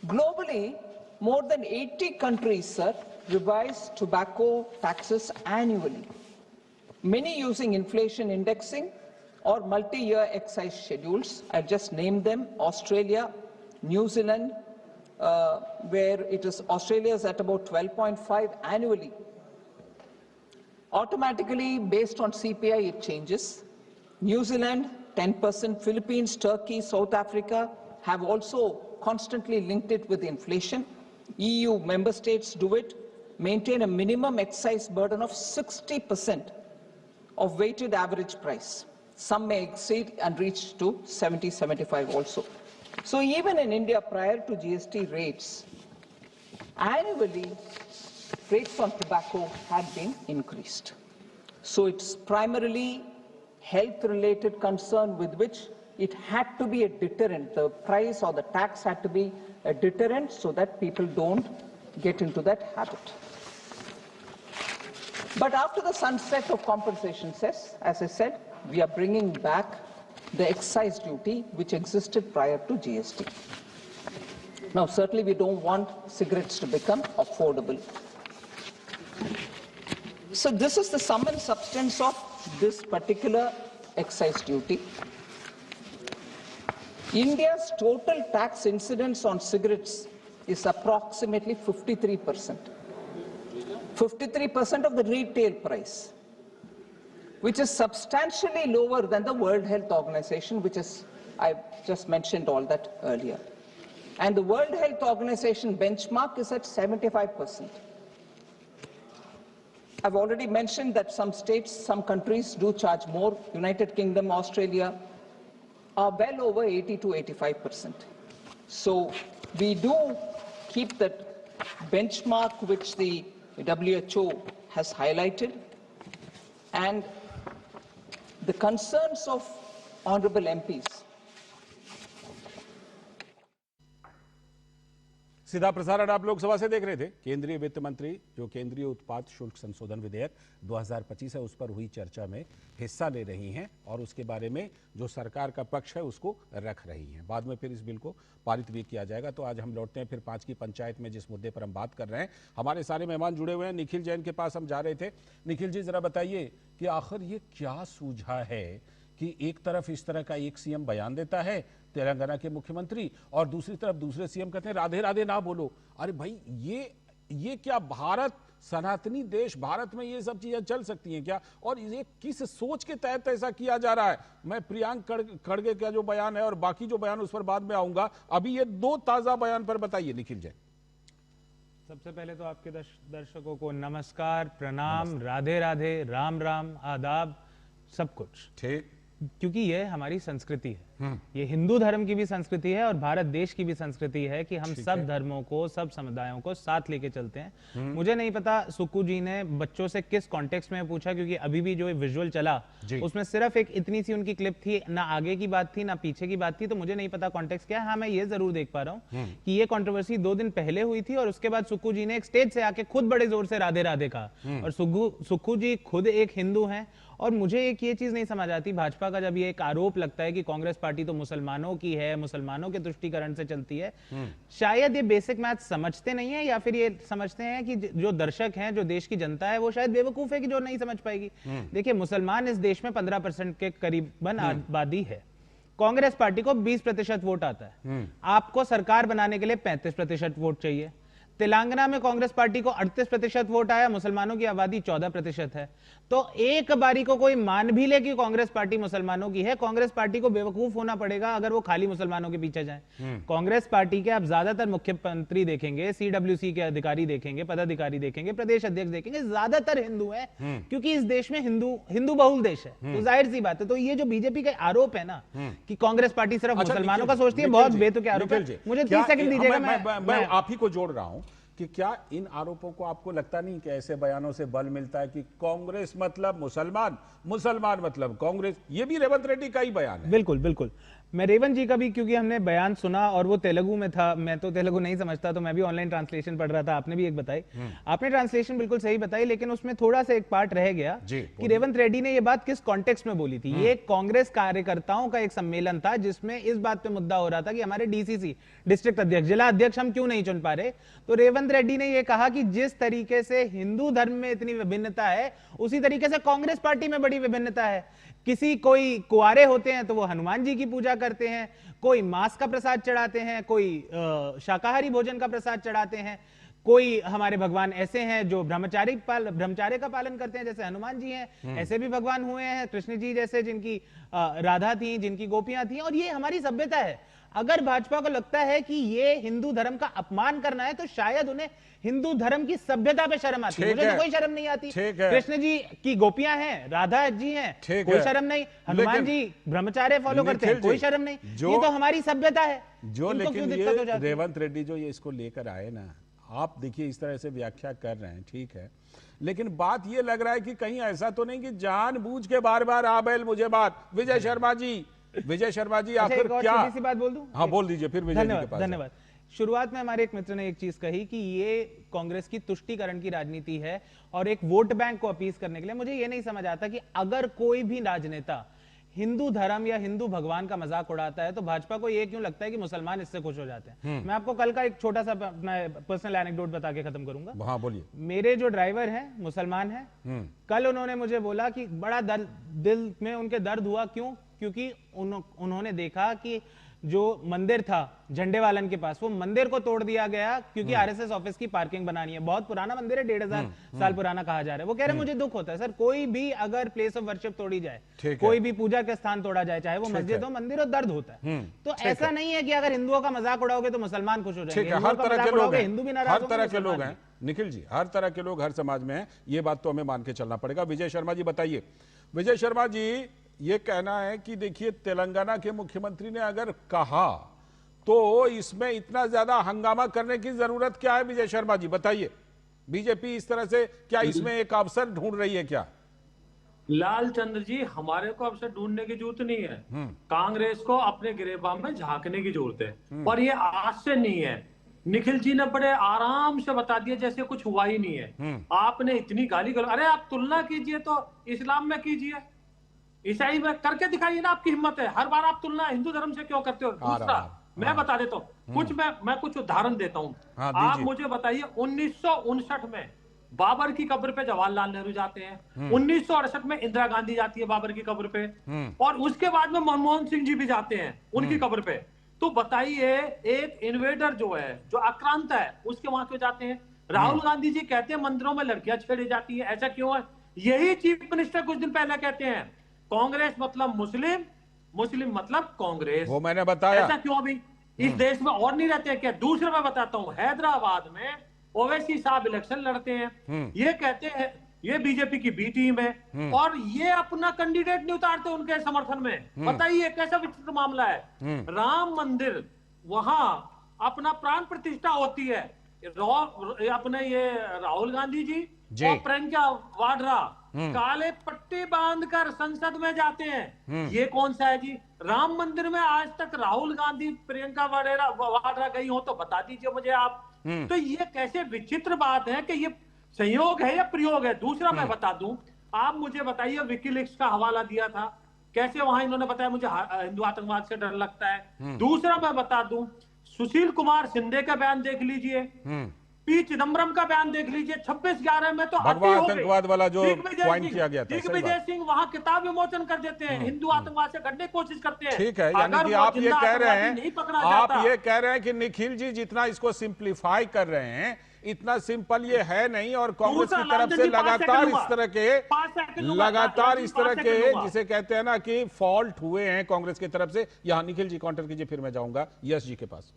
Globally, more than 80 countries, sir, revise tobacco taxes annually, many using inflation indexing or multi-year excise schedules. I've just named them: Australia, New Zealand, where it is Australia is at about 12.5 annually. Automatically, based on CPI, it changes. New Zealand, 10%, Philippines, Turkey, South Africa have also constantly linked it with inflation. EU member states do it, maintain a minimum excise burden of 60% of weighted average price. Some may exceed and reach to 70, 75 also. So even in India, prior to GST rates, annually, rates on tobacco had been increased. So it's primarily health-related concern with which it had to be a deterrent. The price or the tax had to be a deterrent so that people don't get into that habit. But after the sunset of compensation cess, as I said, we are bringing back the excise duty which existed prior to GST. Now, certainly we don't want cigarettes to become affordable. So this is the sum and substance of this particular excise duty. India's total tax incidence on cigarettes is approximately 53%. 53% of the retail price, which is substantially lower than the World Health Organization, which is, I just mentioned all that earlier. And the World Health Organization benchmark is at 75%. I've already mentioned that some states, some countries do charge more. United Kingdom, Australia are well over 80 to 85%. So we do keep that benchmark which the WHO has highlighted, and the concerns of honorable MPs. सीधा प्रसारण आप लोकसभा से देख रहे थे। केंद्रीय वित्त मंत्री जो केंद्रीय उत्पाद शुल्क संशोधन विधेयक 2025 है उस पर हुई चर्चा में हिस्सा ले रही हैं और उसके बारे में जो सरकार का पक्ष है उसको रख रही हैं। बाद में फिर इस बिल को पारित भी किया जाएगा। तो आज हम लौटते हैं फिर 5 की पंचायत में जिस मुद्दे पर हम बात कर रहे हैं। हमारे सारे मेहमान जुड़े हुए हैं। निखिल जैन के पास हम जा रहे थे। निखिल जी, जरा बताइए कि आखिर ये क्या सूझा है कि एक तरफ इस तरह का एक सीएम बयान देता है तेलंगाना के मुख्यमंत्री और दूसरी तरफ दूसरे सीएम कहते हैं राधे राधे ना बोलो। अरे भाई, ये क्या भारत सनातनी देश, भारत में ये सब चीजें चल सकती हैं क्या? और ये किस सोच के तहत ऐसा किया जा रहा है? मैं प्रियांक खड़गे का जो बयान है और बाकी जो बयान उस पर बाद में आऊंगा। अभी ये 2 ताजा बयान पर बताइए निखिल जैन। सबसे पहले तो आपके दर्शकों को नमस्कार, प्रणाम, राधे राधे, राम राम, आदाब, सब कुछ, ठीक, क्योंकि यह हमारी संस्कृति है। ये हिंदू धर्म की भी संस्कृति है और भारत देश की भी संस्कृति है कि हम सब धर्मों को, सब समुदायों को साथ लेके चलते हैं। मुझे नहीं पता सुक्कू जी ने बच्चों से किस कॉन्टेक्स्ट में पूछा, क्योंकि अभी भी जो विजुअल चला उसमें सिर्फ एक इतनी सी उनकी क्लिप थी, ना आगे की बात थी ना पीछे की बात थी, तो मुझे नहीं पता कॉन्टेक्स्ट क्या है। हाँ, मैं ये जरूर देख पा रहा हूँ कि ये कंट्रोवर्सी 2 दिन पहले हुई थी और उसके बाद सुक्कू जी ने एक स्टेज से आके खुद बड़े जोर से राधे राधे कहा। और सुक्कू जी खुद एक हिंदू हैं और मुझे एक ये चीज नहीं समझ आती भाजपा का, जब ये एक आरोप लगता है कि कांग्रेस पार्टी तो मुसलमानों की है, मुसलमानों के तुष्टीकरण से चलती है। शायद ये बेसिक मैथ समझते नहीं है या फिर ये समझते हैं कि जो दर्शक हैं, जो देश की जनता है, वो शायद बेवकूफ है कि जो नहीं समझ पाएगी। देखिए, मुसलमान इस देश में 15% के करीबन आबादी है। कांग्रेस पार्टी को 20% वोट आता है। आपको सरकार बनाने के लिए 35% वोट चाहिए। तेलंगाना में कांग्रेस पार्टी को 38% वोट आया, मुसलमानों की आबादी 14% है। तो एक बारी को कोई मान भी ले कि कांग्रेस पार्टी मुसलमानों की है, कांग्रेस पार्टी को बेवकूफ होना पड़ेगा अगर वो खाली मुसलमानों के पीछे जाए। कांग्रेस पार्टी के आप ज्यादातर मुख्यमंत्री देखेंगे, सीडब्ल्यूसी के अधिकारी देखेंगे, पदाधिकारी देखेंगे, प्रदेश अध्यक्ष देखेंगे, ज्यादातर हिंदू है, क्योंकि इस देश में हिंदू बहुल देश है। तो जाहिर सी बात है। तो ये जो बीजेपी का आरोप है ना कि कांग्रेस पार्टी सिर्फ मुसलमानों का सोचती है, बहुत बेतुके आरोप है। मुझे 30 सेकंड दीजिएगा, मैं आप ही को जोड़ रहा हूं कि क्या इन आरोपों को आपको लगता नहीं कि ऐसे बयानों से बल मिलता है कि कांग्रेस मतलब मुसलमान, मुसलमान मतलब कांग्रेस? ये भी रेवंत रेड्डी का ही बयान है। बिल्कुल बिल्कुल। मैं रेवंत जी का भी, क्योंकि हमने बयान सुना और वो तेलुगु में था, मैं तो तेलुगु नहीं समझता, तो मैं भी ऑनलाइन ट्रांसलेशन पढ़ रहा था। आपने भी एक बताई, आपने ट्रांसलेशन बिल्कुल सही बताई, लेकिन उसमें थोड़ा सा एक पार्ट रह गया कि रेवंत रेड्डी ने ये बात किस कॉन्टेक्स्ट में बोली थी। ये कांग्रेस कार्यकर्ताओं का एक सम्मेलन था जिसमें इस बात पे मुद्दा हो रहा था कि हमारे डीसीसी, डिस्ट्रिक्ट अध्यक्ष, जिला अध्यक्ष हम क्यों नहीं चुन पा रहे। तो रेवंत रेड्डी ने यह कहा कि जिस तरीके से हिंदू धर्म में इतनी विभिन्नता है, उसी तरीके से कांग्रेस पार्टी में बड़ी विभिन्नता है। कोई कुआरे होते हैं तो वो हनुमान जी की पूजा करते हैं, कोई मांस का प्रसाद चढ़ाते हैं, कोई शाकाहारी भोजन का प्रसाद चढ़ाते हैं, कोई हमारे भगवान ऐसे हैं जो ब्रह्मचार्य का पालन करते हैं, जैसे हनुमान जी हैं। ऐसे भी भगवान हुए हैं, कृष्ण जी जैसे, जिनकी राधा थी, जिनकी गोपियां थी। और ये हमारी सभ्यता है। अगर भाजपा को लगता है कि ये हिंदू धर्म का अपमान करना है, तो शायद उन्हें हिंदू धर्म की सभ्यता पे शर्म आती है। मुझे तो कोई शर्म नहीं आती। कृष्ण जी की गोपियां हैं, राधा जी हैं, कोई शर्म नहीं। हनुमान जी ब्रह्मचार्य फॉलो करते हैं, कोई शर्म नहीं। ये तो हमारी सभ्यता है। लेकिन ये रेवंत रेड्डी जो ये इसको लेकर आए ना, आप देखिए इस तरह से व्याख्या कर रहे हैं, ठीक है, लेकिन बात ये लग रहा है कि कहीं ऐसा तो नहीं कि जानबूझ के बार बार आबेल मुझे बात। विजय शर्मा जी आखिर क्या? छोटी सी बात बोल दूं? हाँ, बोल दीजिए, फिर विजय जी के पास। धन्यवाद। शुरुआत में हमारे एक मित्र ने एक चीज कही कि ये कांग्रेस की तुष्टीकरण की राजनीति है और एक वोट बैंक को अपील करने के लिए। मुझे ये नहीं समझ आता कि अगर कोई भी राजनेता हिंदू धर्म या हिंदू भगवान का मजाक उड़ाता है तो भाजपा को ये क्यों लगता है कि मुसलमान इससे खुश हो जाते हैं। मैं आपको कल का एक छोटा सा पर्सनल एनेक्डोट बता के खत्म करूंगा। हाँ, बोलिए। मेरे जो ड्राइवर हैं मुसलमान हैं, कल उन्होंने मुझे बोला कि बड़ा दिल में उनके दर्द हुआ। क्योंकि उन्होंने देखा कि जो मंदिर था झंडे वालन के पास, वो मंदिर को तोड़ दिया गया क्योंकि आरएसएस ऑफिस की पार्किंग बनानी है। बहुत पुराना मंदिर है, 1500 साल पुराना कहा जा रहा है। वो कह रहे मुझे दुख होता है सर, कोई भी अगर प्लेस ऑफ वर्शिप तोड़ी जाए, कोई भी पूजा का स्थान तोड़ा जाए, चाहे वो मस्जिद हो, मंदिर हो, दर्द होता है। तो ऐसा नहीं है कि अगर हिंदुओं का मजाक उड़ाओगे तो मुसलमान खुश हो जाएंगे। हर तरह के लोग हैं, हिंदू भी नाराज, हर तरह के लोग हैं निखिल जी, हर तरह के लोग हर समाज में हैं। ये बात तो हमें मान के चलना पड़ेगा। विजय शर्मा जी बताइए। विजय शर्मा जी, ये कहना है कि देखिए तेलंगाना के मुख्यमंत्री ने अगर कहा तो इसमें इतना ज्यादा हंगामा करने की जरूरत क्या है? विजय शर्मा जी बताइए। बीजेपी इस तरह से क्या इसमें एक अवसर ढूंढ रही है क्या? लाल चंद्र जी, हमारे को अवसर ढूंढने की जरूरत नहीं है। कांग्रेस को अपने गिरेबान में झांकने की जरूरत है, और ये आज से नहीं है। निखिल जी ने बड़े आराम से बता दिया जैसे कुछ हुआ ही नहीं है। आपने इतनी गाली गलौज, अरे आप तुलना कीजिए तो इस्लाम में कीजिए, ईसाई में करके दिखाइए ना, आपकी हिम्मत है। हर बार आप तुलना हिंदू धर्म से क्यों करते हो? दूसरा मैं बता देता हूँ कुछ, मैं कुछ उदाहरण देता हूँ। आप मुझे बताइए 1959 में बाबर की कब्र पे जवाहरलाल नेहरू जाते हैं, 1968 में इंदिरा गांधी जाती है बाबर की कब्र पे, और उसके बाद में मनमोहन सिंह जी भी जाते हैं उनकी कब्र पे। तो बताइए, एक इन्वेडर जो है, जो आक्रांत है, उसके वहां क्यों जाते हैं? राहुल गांधी जी कहते हैं मंदिरों में लड़कियां छेड़ी जाती है, ऐसा क्यों है? यही चीफ मिनिस्टर कुछ दिन पहले कहते हैं कांग्रेस मतलब मुस्लिम, मुस्लिम मतलब कांग्रेस। वो मैंने बताया। ऐसा क्यों? अभी इस देश में और नहीं रहते क्या? दूसरा मैं बताता हूं, हैदराबाद में ओवैसी साहब इलेक्शन लड़ते हैं, ये कहते हैं ये बीजेपी की बी टीम है और ये अपना कैंडिडेट नहीं उतारते उनके समर्थन में। बताइए कैसा विचित्र मामला है। राम मंदिर वहां अपना प्राण प्रतिष्ठा होती है, अपने ये राहुल गांधी जी और प्रियंका वाड्रा काले पट्टे बांधकर संसद में जाते हैं। ये कौन सा है जी? राम मंदिर में आज तक राहुल गांधी प्रियंका वाड्रा गई हो तो बता दीजिए मुझे आप। तो ये कैसे विचित्र बात है कि ये संयोग है या प्रयोग है। दूसरा मैं बता दूं, आप मुझे बताइए विकीलीक्स का हवाला दिया था, कैसे वहां इन्होंने बताया मुझे हिंदू आतंकवाद से डर लगता है। दूसरा मैं बता दूं, सुशील कुमार शिंदे का बयान देख लीजिए, पी चिदम्बरम का बयान देख लीजिए, 26/11 में तो भगवा आतंकवाद वाला जो पॉइंट किया गया था। दिग्विजय सिंह वहां किताब विमोचन कर देते हैं, हिंदू आतंकवाद से करने की कोशिश करते हैं। ठीक है, यानी कि आप ये कह रहे हैं, आप ये कह रहे हैं कि निखिल जी जितना इसको सिंप्लीफाई कर रहे हैं इतना सिंपल ये है नहीं, और कांग्रेस की तरफ से लगातार इस तरह के जिसे कहते हैं ना कि फॉल्ट हुए हैं कांग्रेस की तरफ से। यहां निखिल जी काउंटर कीजिए, फिर मैं जाऊंगा यश जी के पास।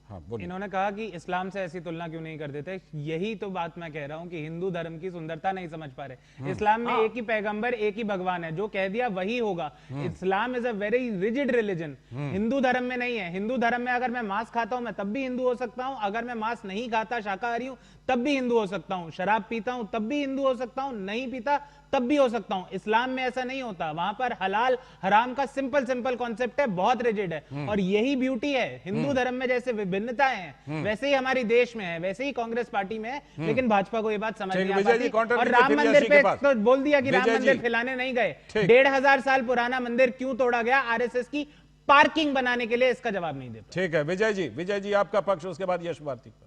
हाँ, इन्होंने कहा कि इस्लाम से ऐसी तुलना क्यों नहीं कर देते। यही तो बात मैं कह रहा हूं कि हिंदू धर्म की सुंदरता नहीं समझ पा रहे। इस्लाम में एक ही पैगंबर एक ही भगवान है, जो कह दिया वही होगा। Islam is a very rigid religion, Hindu धर्म में नहीं है। हिंदू धर्म में अगर मैं मांस खाता हूं मैं तब भी हिंदू हो सकता हूं, अगर मैं मांस नहीं खाता शाकाहारी हूं तब भी हिंदू हो सकता हूं, शराब पीता हूं तब भी हिंदू हो सकता हूं, नहीं पीता तब भी हो सकता हूं। इस्लाम में ऐसा नहीं होता, वहां पर हलाल हराम का सिंपल कॉन्सेप्ट है, बहुत रिजिड है। और यही ब्यूटी है हिंदू धर्म में, जैसे विभिन्नताएं हैं वैसे ही हमारी देश में है, वैसे ही कांग्रेस पार्टी में है। लेकिन भाजपा को ये बात समझ नहीं आ पाती। और राम मंदिर पे तो बोल दिया कि राम मंदिर फैलाने नहीं गए, 1500 साल पुराना मंदिर क्यों तोड़ा गया आरएसएस की पार्किंग बनाने के लिए, इसका जवाब नहीं दे। ठीक है विजय जी आपका पक्ष, उसके बाद यश भारती पर।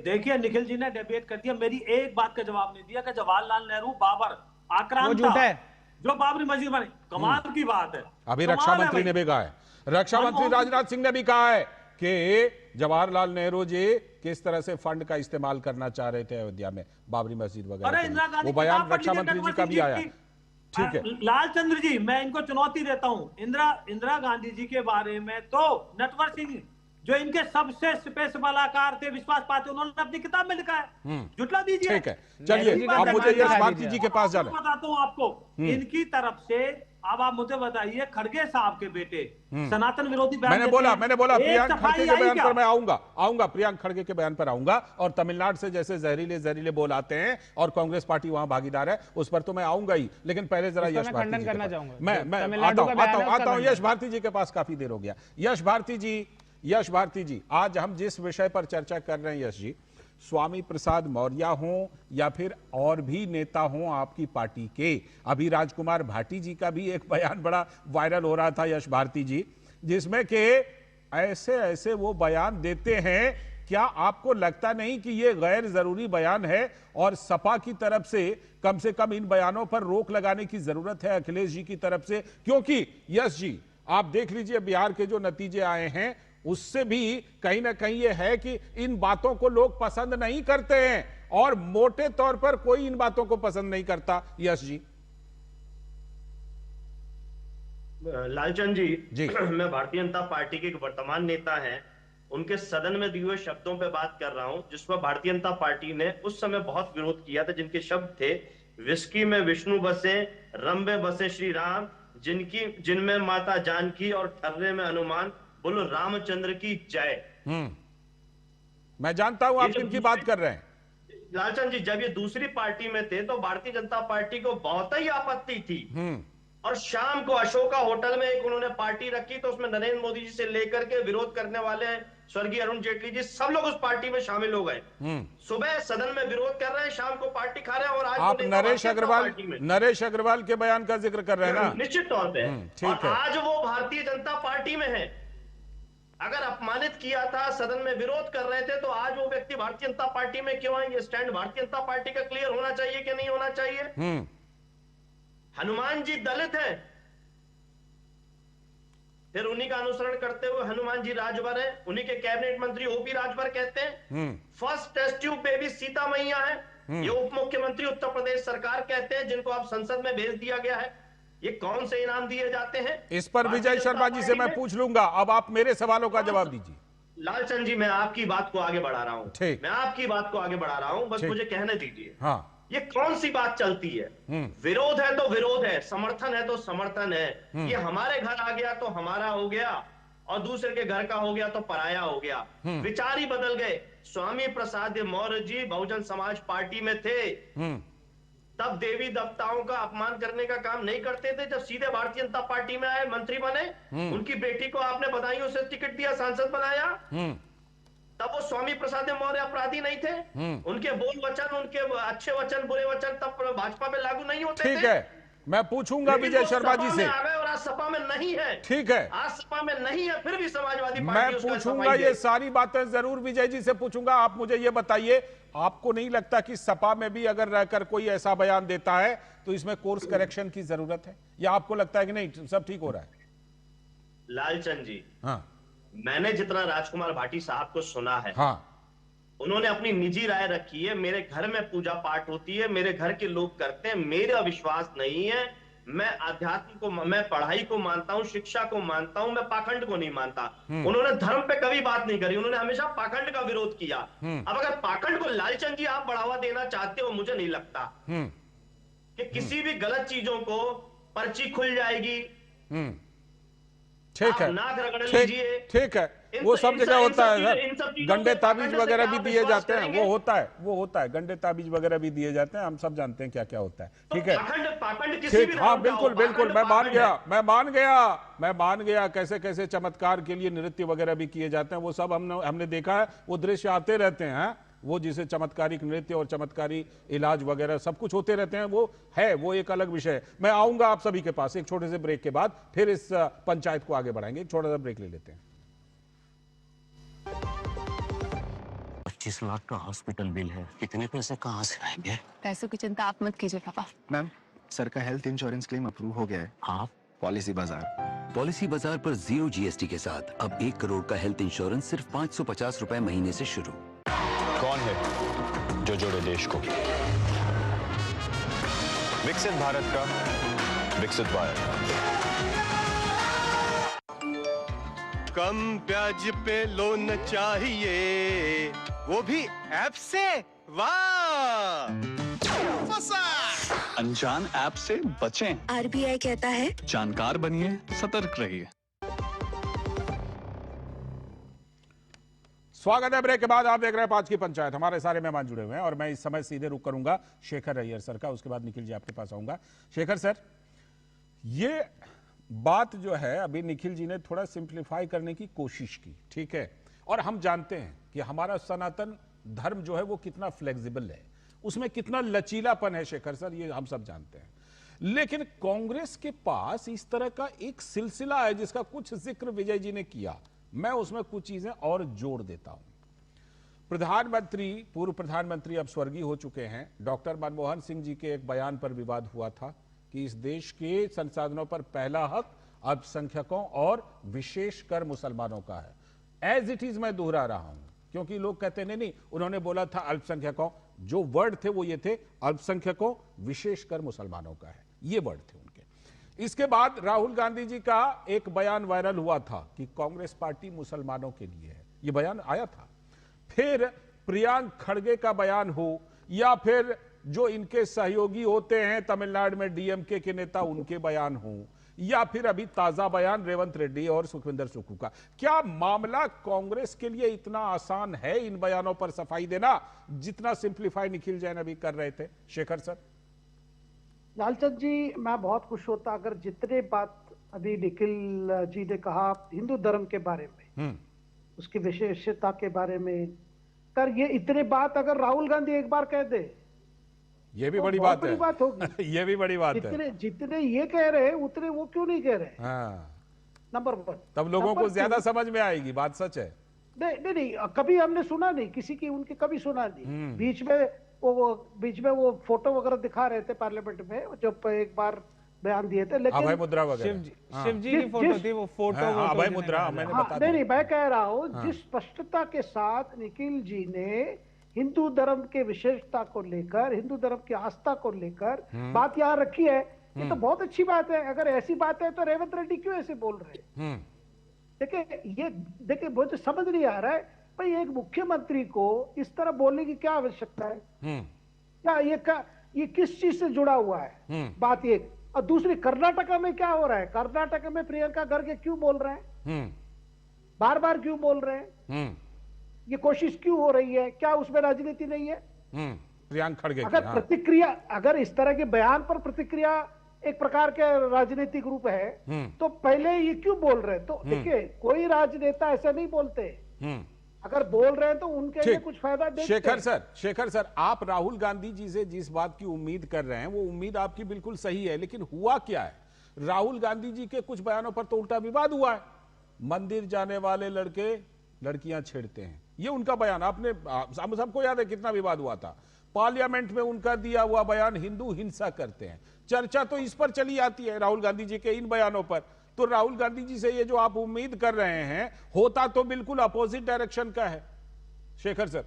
देखिए निखिल जी ने डिबेट कर दिया, मेरी एक बात का जवाब नहीं दिया कि जवाहरलाल नेहरू बाबर वो झूठा है, जो बाबरी मस्जिद बनी, कमाल की बात है। अभी रक्षा मंत्री ने भी कहा है, रक्षा मंत्री राजनाथ सिंह ने भी कहा है कि जवाहरलाल नेहरू जी किस तरह से फंड का इस्तेमाल करना चाह रहे थे अयोध्या में बाबरी मस्जिद वगैरह। वो बयान रक्षा मंत्री जी का भी आया। ठीक है लालचंद्र जी, मैं इनको चुनौती देता हूं, इंदिरा गांधी जी के बारे में तो नटवर सिंह जो इनके सबसे स्पेस कलाकार थे, विश्वास पाते, उन्होंने अपनी किताब में लिखा है, जुटला दीजिए। ठीक है, चलिए अब मुझे यश भारती जी के पास जाना है। बताता हूँ आपको, इनकी तरफ से अब आप मुझे बताइए, खड़गे साहब के बेटे सनातन विरोधी बयान मैंने बोला प्रियंक खड़गे के बयान पर मैं आऊंगा प्रियंक खड़गे के बयान पर आऊंगा, और तमिलनाडु से जैसे जहरीले बोल आते हैं और कांग्रेस पार्टी वहां भागीदार है, उस पर तो मैं आऊंगा ही। लेकिन पहले जरा यश भारती करना चाहूंगा, मैं आता हूं। यश भारती जी के पास काफी देर हो गया। यश भारती जी, आज हम जिस विषय पर चर्चा कर रहे हैं यश जी, स्वामी प्रसाद मौर्य हों या फिर और भी नेता हों आपकी पार्टी के, अभी राजकुमार भाटी जी का भी एक बयान बड़ा वायरल हो रहा था यश भारती जी, जिसमें कि ऐसे वो बयान देते हैं। क्या आपको लगता नहीं कि ये गैर जरूरी बयान है और सपा की तरफ से कम इन बयानों पर रोक लगाने की जरूरत है अखिलेश जी की तरफ से? क्योंकि यश जी आप देख लीजिए बिहार के जो नतीजे आए हैं उससे भी कहीं ना कहीं ये है कि इन बातों को लोग पसंद नहीं करते हैं, और मोटे तौर पर कोई इन बातों को पसंद नहीं करता। यश जी। लालचंद जी मैं भारतीय जनता पार्टी के एक वर्तमान नेता हैं, उनके सदन में दिए हुए शब्दों पे बात कर रहा हूं, जिस पर भारतीय जनता पार्टी ने उस समय बहुत विरोध किया था, जिनके शब्द थे, विस्की में विष्णु बसे, रम में बसे श्री राम, जिनमें माता जानकी और ठर्रे में हनुमान, बोलो रामचंद्र की जय। मैं जानता हूं आप किनकी बात कर रहे हैं। लालचंद जी, जब ये दूसरी पार्टी में थे तो भारतीय जनता पार्टी को बहुत ही आपत्ति थी, और शाम को अशोका होटल में एक उन्होंने पार्टी रखी, तो उसमें नरेंद्र मोदी जी से लेकर के विरोध करने वाले स्वर्गीय अरुण जेटली जी सब लोग उस पार्टी में शामिल हो गए। सुबह सदन में विरोध कर रहे हैं, शाम को पार्टी खा रहे हैं। और आज आप नरेश अग्रवाल के बयान का जिक्र कर रहे हैं ना? निश्चित तौर पे। और आज वो भारतीय जनता पार्टी में है। अगर अपमानित किया था, सदन में विरोध कर रहे थे, तो आज वो व्यक्ति भारतीय जनता पार्टी में क्यों है? ये स्टैंड भारतीय जनता पार्टी का क्लियर होना चाहिए कि नहीं होना चाहिए? हनुमान जी दलित हैं, फिर उन्हीं का अनुसरण करते हुए हनुमान जी राजभर है, उन्हीं के कैबिनेट मंत्री ओपी राजभर कहते हैं। फर्स्ट टेस्ट ट्यूब पे भी सीता मैया है, ये उप मुख्यमंत्री उत्तर प्रदेश सरकार कहते हैं, जिनको अब संसद में भेज दिया गया है। ये कौन से इनाम दिए जाते हैं? इस पर विजय शर्मा जी से मैं पूछ लूंगा, अब आप मेरे सवालों का जवाब दीजिए। लालचंद जी, मैं आपकी बात को आगे बढ़ा रहा हूं, मैं आपकी बात को आगे बढ़ा रहा हूं, बस मुझे कहने दीजिए। हाँ। ये कौन सी बात चलती है? विरोध है तो विरोध है, समर्थन है तो समर्थन है। ये हमारे घर आ गया तो हमारा हो गया और दूसरे के घर का हो गया तो पराया हो गया। विचार ही बदल गए। स्वामी प्रसाद मौर्य जी बहुजन समाज पार्टी में थे, तब देवी देवताओं का अपमान करने का काम नहीं करते थे। जब सीधे भारतीय जनता पार्टी में आए, मंत्री बने, उनकी बेटी को आपने बधाइयों से टिकट दिया, सांसद बनाया, तब वो स्वामी प्रसाद मौर्य अपराधी नहीं थे। उनके बोल वचन, उनके अच्छे वचन, बुरे वचन तब भाजपा में लागू नहीं होते थे। ठीक है, मैं पूछूंगा विजय शर्मा जी से। आ गए और आज सपा में नहीं है। ठीक है, आज सपा में नहीं है, फिर भी समाजवादी मैं पार्टी उसका पूछूंगा, सफाई ये दे। सारी बातें जरूर विजय जी से पूछूंगा। आप मुझे ये बताइए, आपको नहीं लगता कि सपा में भी अगर रहकर कोई ऐसा बयान देता है तो इसमें कोर्स करेक्शन की जरूरत है, या आपको लगता है कि नहीं सब ठीक हो रहा है? लालचंद जी, हाँ, मैंने जितना राजकुमार भाटी साहब को सुना है, हाँ, उन्होंने अपनी निजी राय रखी है। मेरे घर में पूजा पाठ होती है, मेरे घर के लोग करते हैं, मेरा विश्वास नहीं है। मैं अध्यात्म को, मैं पढ़ाई को मानता हूं, शिक्षा को मानता हूं, मैं पाखंड को नहीं मानता। उन्होंने धर्म पे कभी बात नहीं करी, उन्होंने हमेशा पाखंड का विरोध किया। अब अगर पाखंड को लालचंद जी आप बढ़ावा देना चाहते हो, मुझे नहीं लगता कि किसी भी गलत चीजों को पर्ची खुल जाएगी। ठीक है, आप नाक रगड़ लीजिए। ठीक है, वो सब जगह होता है सर। गंडे ताबीज पाखंड से वगैरह क्या भी आप दिए विश्वास जाते हैं, करेंगे? वो होता है, गंडे ताबीज वगैरह भी दिए जाते हैं, हम सब जानते हैं क्या क्या होता है। ठीक है, पाखंड किसी भी ठीक, धर्म हाँ, का बिल्कुल हो, बिल्कुल, पाखंड मैं मान पाखंड गया, है। मैं मान गया कैसे कैसे चमत्कार के लिए नृत्य वगैरह भी किए जाते हैं, वो सब हमने देखा है, वो दृश्य आते रहते हैं, वो जिसे चमत्कारिक नृत्य और चमत्कारी इलाज वगैरह सब कुछ होते रहते हैं, वो है, वो एक अलग विषय है। मैं आऊंगा आप सभी के पास एक छोटे से ब्रेक के बाद, फिर इस पंचायत को आगे बढ़ाएंगे। एक छोटा सा ब्रेक ले लेते हैं। 25 लाख का हॉस्पिटल बिल है, इतने पैसे कहाँ से आएंगे? पैसों की चिंता आप मत कीजिए पापा। मैम, सर का हेल्थ इंश्योरेंस क्लेम अप्रूव हो गया है। आप? पॉलिसी बाजार। पॉलिसी बाजार पर 0 GST के साथ अब 1 करोड़ का हेल्थ इंश्योरेंस सिर्फ 550 रुपए महीने से शुरू। कौन है जो जोड़े देश को? विकसित भारत का विकसित भारत। कम ब्याज पे लोन चाहिए, वो भी ऐप से। वाह, अनजान ऐप से बचें। RBI कहता है जानकार बनिए, सतर्क रहिए। स्वागत है ब्रेक के बाद। आप देख रहे हैं 5 की पंचायत। हमारे सारे मेहमान जुड़े हुए हैं और मैं इस समय सीधे रुक करूंगा शेखर अय्यर सर का, उसके बाद निखिल जी आपके पास आऊंगा। शेखर सर, ये बात जो है अभी निखिल जी ने थोड़ा सिंप्लीफाई करने की कोशिश की, ठीक है, और हम जानते हैं कि हमारा सनातन धर्म जो है वो कितना फ्लेक्सिबल है, उसमें कितना लचीलापन है शेखर सर, ये हम सब जानते हैं। लेकिन कांग्रेस के पास इस तरह का एक सिलसिला है जिसका कुछ जिक्र विजय जी ने किया, मैं उसमें कुछ चीजें और जोड़ देता हूं। प्रधानमंत्री, पूर्व प्रधानमंत्री अब स्वर्गीय हो चुके हैं, डॉक्टर मनमोहन सिंह जी के एक बयान पर विवाद हुआ था कि इस देश के संसाधनों पर पहला हक अल्पसंख्यकों और विशेषकर मुसलमानों का है। एज इट इज मैं दोहरा रहा हूं क्योंकि लोग कहते नहीं, उन्होंने बोला था अल्पसंख्यकों, जो वर्ड थे वो ये थे, अल्पसंख्यकों विशेषकर मुसलमानों का है, ये वर्ड थे उनके। इसके बाद राहुल गांधी जी का एक बयान वायरल हुआ था कि कांग्रेस पार्टी मुसलमानों के लिए है, ये बयान आया था। फिर प्रियांक खड़गे का बयान हो या फिर जो इनके सहयोगी होते हैं तमिलनाडु में डीएमके के नेता, उनके बयान हो, या फिर अभी ताजा बयान रेवंत रेड्डी और सुखविंदर सुक्खू का, क्या मामला कांग्रेस के लिए इतना आसान है इन बयानों पर सफाई देना जितना सिंप्लीफाई निखिल जैन अभी कर रहे थे? शेखर सर। लालचंद जी, मैं बहुत खुश होता अगर जितने बात अभी निखिल जी ने कहा हिंदू धर्म के बारे में, उसकी विशेषता के बारे में, कर ये इतने बात अगर राहुल गांधी एक बार कह दे, ये भी तो बड़ी बहुत बात है, बात होगी। ये भी बड़ी बात है। जितने ये कह रहे हैं उतने वो क्यों नहीं कह रहे? हाँ, नंबर 1। तब लोगों को ज्यादा समझ में आएगी, बात सच है। नहीं, कभी हमने सुना नहीं किसी की, उनकी कभी सुना नहीं। बीच में वो फोटो वगैरह दिखा रहे थे पार्लियामेंट में, जब एक बार बयान दिए थे, लेकिन अभय मुद्रा वगैरह, शिव जी की फोटो थी, वो फोटो अभय मुद्रा मैंने बता दिया। नहीं, मैं कह रहा हूँ जिस स्पष्टता के साथ निखिल जी ने हिंदू धर्म के विशेषता को लेकर, हिंदू धर्म की आस्था को लेकर बात यहाँ रखी है, ये तो बहुत अच्छी बात है। अगर ऐसी बात है तो रेवंत रेड्डी क्यों ऐसे बोल रहे हैं? देखिए मुझे समझ नहीं आ रहा है भाई, एक मुख्यमंत्री को इस तरह बोलने की क्या आवश्यकता है? क्या ये किस चीज से जुड़ा हुआ है, बात ये। और दूसरी, कर्नाटका में क्या हो रहा है? कर्नाटका में प्रियंका खड़गे क्यों बोल रहे हैं, बार बार क्यों बोल रहे हैं, ये कोशिश क्यों हो रही है? क्या उसमें राजनीति नहीं है? प्रियंका खड़गे अगर प्रतिक्रिया, अगर इस तरह के बयान पर प्रतिक्रिया एक प्रकार के राजनीतिक रूप है, तो पहले ये क्यों बोल रहे हैं? तो देखिए, कोई राजनेता ऐसे नहीं बोलते, अगर बोल रहे हैं तो उनके लिए कुछ फायदा देखते हैं। शेखर सर, आप राहुल गांधी जी से जिस बात की उम्मीद कर रहे हैं वो उम्मीद आपकी बिल्कुल सही है, लेकिन हुआ क्या है? राहुल गांधी जी के कुछ बयानों पर तो उल्टा विवाद हुआ है। मंदिर जाने वाले लड़के लड़कियां छेड़ते हैं, ये उनका बयान। आपने सबको याद है कितना विवाद हुआ था। पार्लियामेंट में उनका दिया हुआ बयान, हिंदू हिंसा करते हैं। चर्चा तो इस पर चली आती है, राहुल गांधी जी के इन बयानों पर। तो राहुल गांधी जी से ये जो आप उम्मीद कर रहे हैं, होता तो बिल्कुल अपोजिट डायरेक्शन का है। शेखर सर,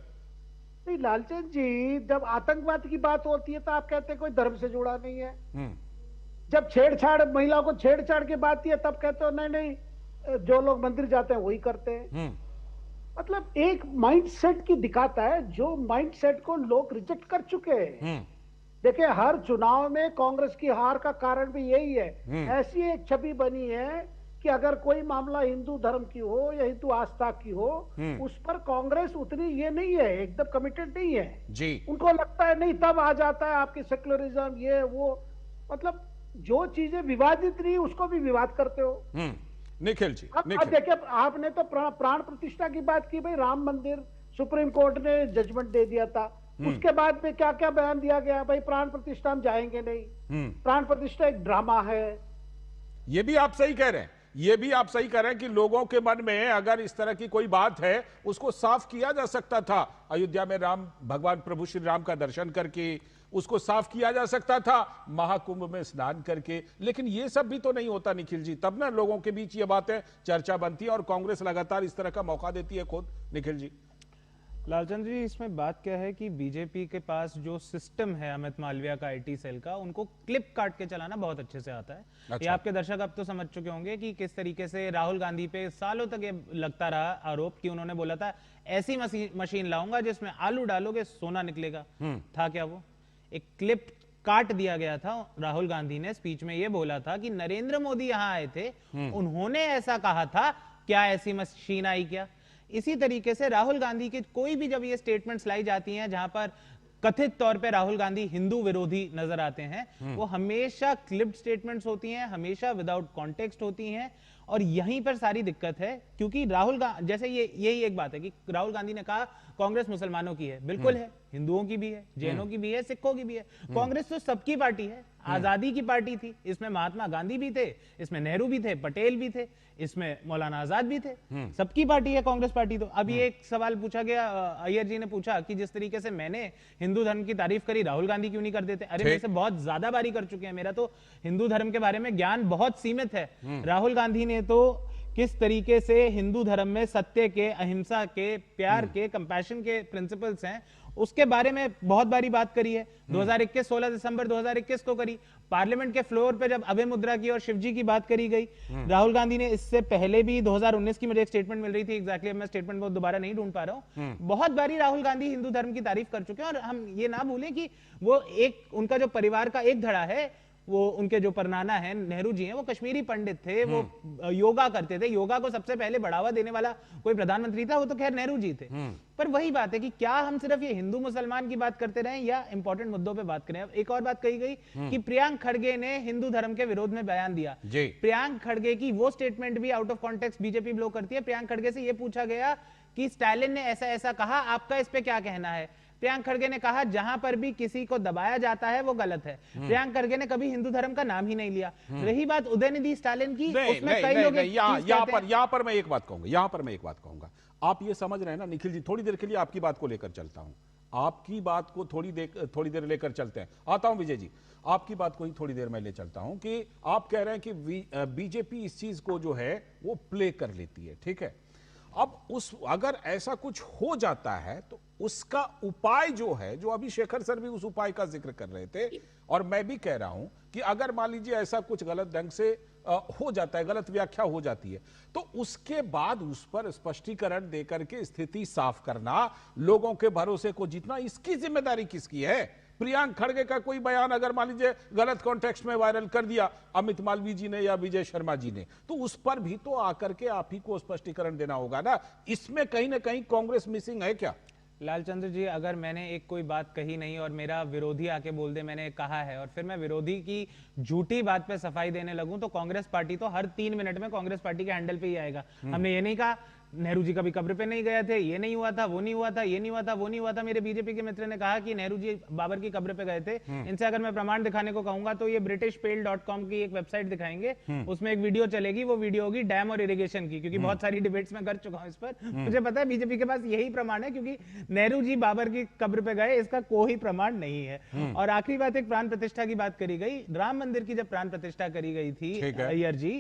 नहीं लालचंद जी, जब आतंकवाद की बात होती है तो आप कहते हैं कोई धर्म से जुड़ा नहीं है। जब छेड़छाड़, महिलाओं को छेड़छाड़ की बात है, तब कहते हो नहीं नहीं, जो लोग मंदिर जाते हैं वही करते हैं। मतलब एक माइंडसेट की दिखाता है, जो माइंडसेट को लोग रिजेक्ट कर चुके हैं। देखिए, हर चुनाव में कांग्रेस की हार का कारण भी यही है। ऐसी एक छवि बनी है कि अगर कोई मामला हिंदू धर्म की हो या हिंदू आस्था की हो, उस पर कांग्रेस उतनी ये नहीं है, एकदम कमिटेड नहीं है जी। उनको लगता है नहीं, तब आ जाता है आपकी सेक्युलरिज्म, ये वो। मतलब जो चीजें विवादित नहीं उसको भी विवाद करते हो। निखिल जी, अब देखिए, आपने तो प्राण प्रतिष्ठा की बात की, भाई राम मंदिर सुप्रीम कोर्ट ने जजमेंट दे दिया था, उसके बाद में क्या क्या बयान दिया गया, भाई प्राण प्रतिष्ठा हम जाएंगे नहीं, प्राण प्रतिष्ठा एक ड्रामा है। ये भी आप सही कह रहे हैं, ये भी आप सही कह रहे हैं कि लोगों के मन में अगर इस तरह की कोई बात है, उसको साफ किया जा सकता था। अयोध्या में राम भगवान प्रभु श्री राम का दर्शन करके उसको साफ किया जा सकता था, महाकुंभ में स्नान करके। लेकिन ये सब भी तो नहीं होता निखिल जी, तब ना लोगों के बीच ये बातें चर्चा बनती है और कांग्रेस लगातार इस तरह का मौका देती है खुद। निखिल जी, लालचंद जी, इसमें बात क्या है कि बीजेपी के पास जो सिस्टम है अमित मालविया का, आईटी सेल का, उनको क्लिप काट के चलाना बहुत अच्छे से आता है। अच्छा। ये आपके दर्शक अब तो समझ चुके होंगे कि किस तरीके से राहुल गांधी पे सालों तक ये लगता रहा आरोप कि उन्होंने बोला था ऐसी मशीन लाऊंगा जिसमें आलू डालोगे सोना निकलेगा। था क्या वो? एक क्लिप काट दिया गया था। राहुल गांधी ने स्पीच में यह बोला था कि नरेंद्र मोदी यहां आए थे, उन्होंने ऐसा कहा था, क्या ऐसी मशीन आई क्या? इसी तरीके से राहुल गांधी के कोई भी जब ये स्टेटमेंट्स लाई जाती हैं जहां पर कथित तौर पे राहुल गांधी हिंदू विरोधी नजर आते हैं, वो हमेशा क्लिप्ड स्टेटमेंट्स होती हैं, हमेशा विदाउट कॉन्टेक्स्ट होती हैं। और यहीं पर सारी दिक्कत है, क्योंकि राहुल गांधी, जैसे यही एक बात है कि राहुल गांधी ने कहा कांग्रेस मुसलमानों की है, बिल्कुल है, हिंदुओं की भी है, जैनों की भी है, सिखों की भी है। कांग्रेस तो सबकी पार्टी है, आजादी की पार्टी थी, इसमें महात्मा गांधी भी थे, इसमें नेहरू भी थे, पटेल भी थे, इसमें मौलाना आजाद भी थे, सबकी पार्टी है कांग्रेस पार्टी। तो अभी एक सवाल पूछा गया, अय्यर जी ने पूछा कि जिस तरीके से मैंने हिंदू धर्म की तारीफ करी, राहुल गांधी क्यों नहीं कर देते? अरे मेरे से बहुत ज्यादा बारी कर चुके हैं, मेरा तो हिंदू धर्म के बारे में ज्ञान बहुत सीमित है। राहुल गांधी ने तो किस तरीके से हिंदू धर्म में सत्य के, अहिंसा के, प्यार के, कंपैशन के प्रिंसिपल्स हैं, उसके बारे में बहुत बारी बात करी है। 2021 16 दिसंबर 2021 को करी, पार्लियामेंट के फ्लोर पे जब अभय मुद्रा की और शिवजी की बात करी गई। राहुल गांधी ने इससे पहले भी 2019 की मुझे एक स्टेटमेंट मिल रही थी, एग्जैक्टली मैं स्टेटमेंट को दोबारा नहीं ढूंढ पा रहा हूं। बहुत बारी राहुल गांधी हिंदू धर्म की तारीफ कर चुके हैं। और हम ये ना भूलें कि वो एक, उनका जो परिवार का एक धड़ा है, वो उनके जो परनाना है, नेहरू जी हैं, वो कश्मीरी पंडित थे, वो योगा करते थे। योगा को सबसे पहले बढ़ावा देने वाला कोई प्रधानमंत्री था, वो तो खैर नेहरू जी थे। पर वही बात है कि क्या हम सिर्फ ये हिंदू मुसलमान की बात करते रहें या इंपॉर्टेंट मुद्दों पे बात करें? एक और बात कही गई कि प्रियंक खड़गे ने हिंदू धर्म के विरोध में बयान दिया। प्रियंक खड़गे की वो स्टेटमेंट भी out of context BJP blow करती है। प्रियंक खड़गे से ये पूछा गया कि स्टालिन ने ऐसा ऐसा कहा, आपका इस पे क्या कहना है? प्रियंक खड़गे ने कहा जहां पर भी किसी को दबाया जाता है वो गलत है। प्रियंक खड़गे ने कभी हिंदू धर्म का नाम ही नहीं लिया। रही बात उदयनिधि स्टालिन की, उसमें कई लोग यहाँ पर मैं एक बात कहूंगा, आप ये समझ रहे हैं ना निखिल जी, थोड़ी देर के लिए आपकी बात को लेकर चलता हूं, आपकी बात को थोड़ी देर लेकर चलते हैं। आता हूं विजय जी, आपकी बात को ही थोड़ी देर में ले चलता हूं कि आप कह रहे हैं कि बीजेपी इस चीज को जो है वो प्ले कर लेती है, ठीक है। अब अगर ऐसा कुछ हो जाता है तो उसका उपाय जो है, जो अभी शेखर सर भी उस उपाय का जिक्र कर रहे थे और मैं भी कह रहा हूं कि अगर मान लीजिए ऐसा कुछ गलत ढंग से हो जाता है, गलत व्याख्या हो जाती है, तो उसके बाद उस पर स्पष्टीकरण देकर के स्थिति साफ करना, लोगों के भरोसे को जीतना, इसकी जिम्मेदारी किसकी है? प्रियांक खड़गे का कोई बयान अगर मान लीजिए गलत कॉन्टेक्स्ट में वायरल कर दिया अमित मालवीय जी ने या विजय शर्मा जी ने, तो उस पर भी तो आकर के आप ही को स्पष्टीकरण देना होगा ना। इसमें कहीं ना कहीं कांग्रेस मिसिंग है क्या? लालचंद्र जी, अगर मैंने एक कोई बात कही नहीं और मेरा विरोधी आके बोल दे मैंने कहा है और फिर मैं विरोधी की झूठी बात पे सफाई देने लगूं, तो कांग्रेस पार्टी तो हर 3 मिनट में कांग्रेस पार्टी के हैंडल पे ही आएगा। हमने ये नहीं कहा नेहरू जी कभी कब्र पे नहीं गए थे, ये नहीं हुआ था, वो नहीं हुआ था, ये नहीं हुआ था, वो नहीं हुआ था। मेरे बीजेपी के मित्र ने कहा कि नेहरू जी बाबर की कब्र पे गए थे। इनसे अगर मैं प्रमाण दिखाने को कहूंगा तो ये BritishPale.com की एक वेबसाइट दिखाएंगे, उसमें एक वीडियो चलेगी, वो वीडियो होगी डैम और इरिगेशन की, क्योंकि बहुत सारी डिबेट्स में कर चुका हूं इस पर। मुझे पता है बीजेपी के पास यही प्रमाण है, क्योंकि नेहरू जी बाबर की कब्र पे गए इसका कोई प्रमाण नहीं है। और आखिरी बात, एक प्राण प्रतिष्ठा की बात करी गई। राम मंदिर की जब प्राण प्रतिष्ठा करी गई थी अय्यर जी,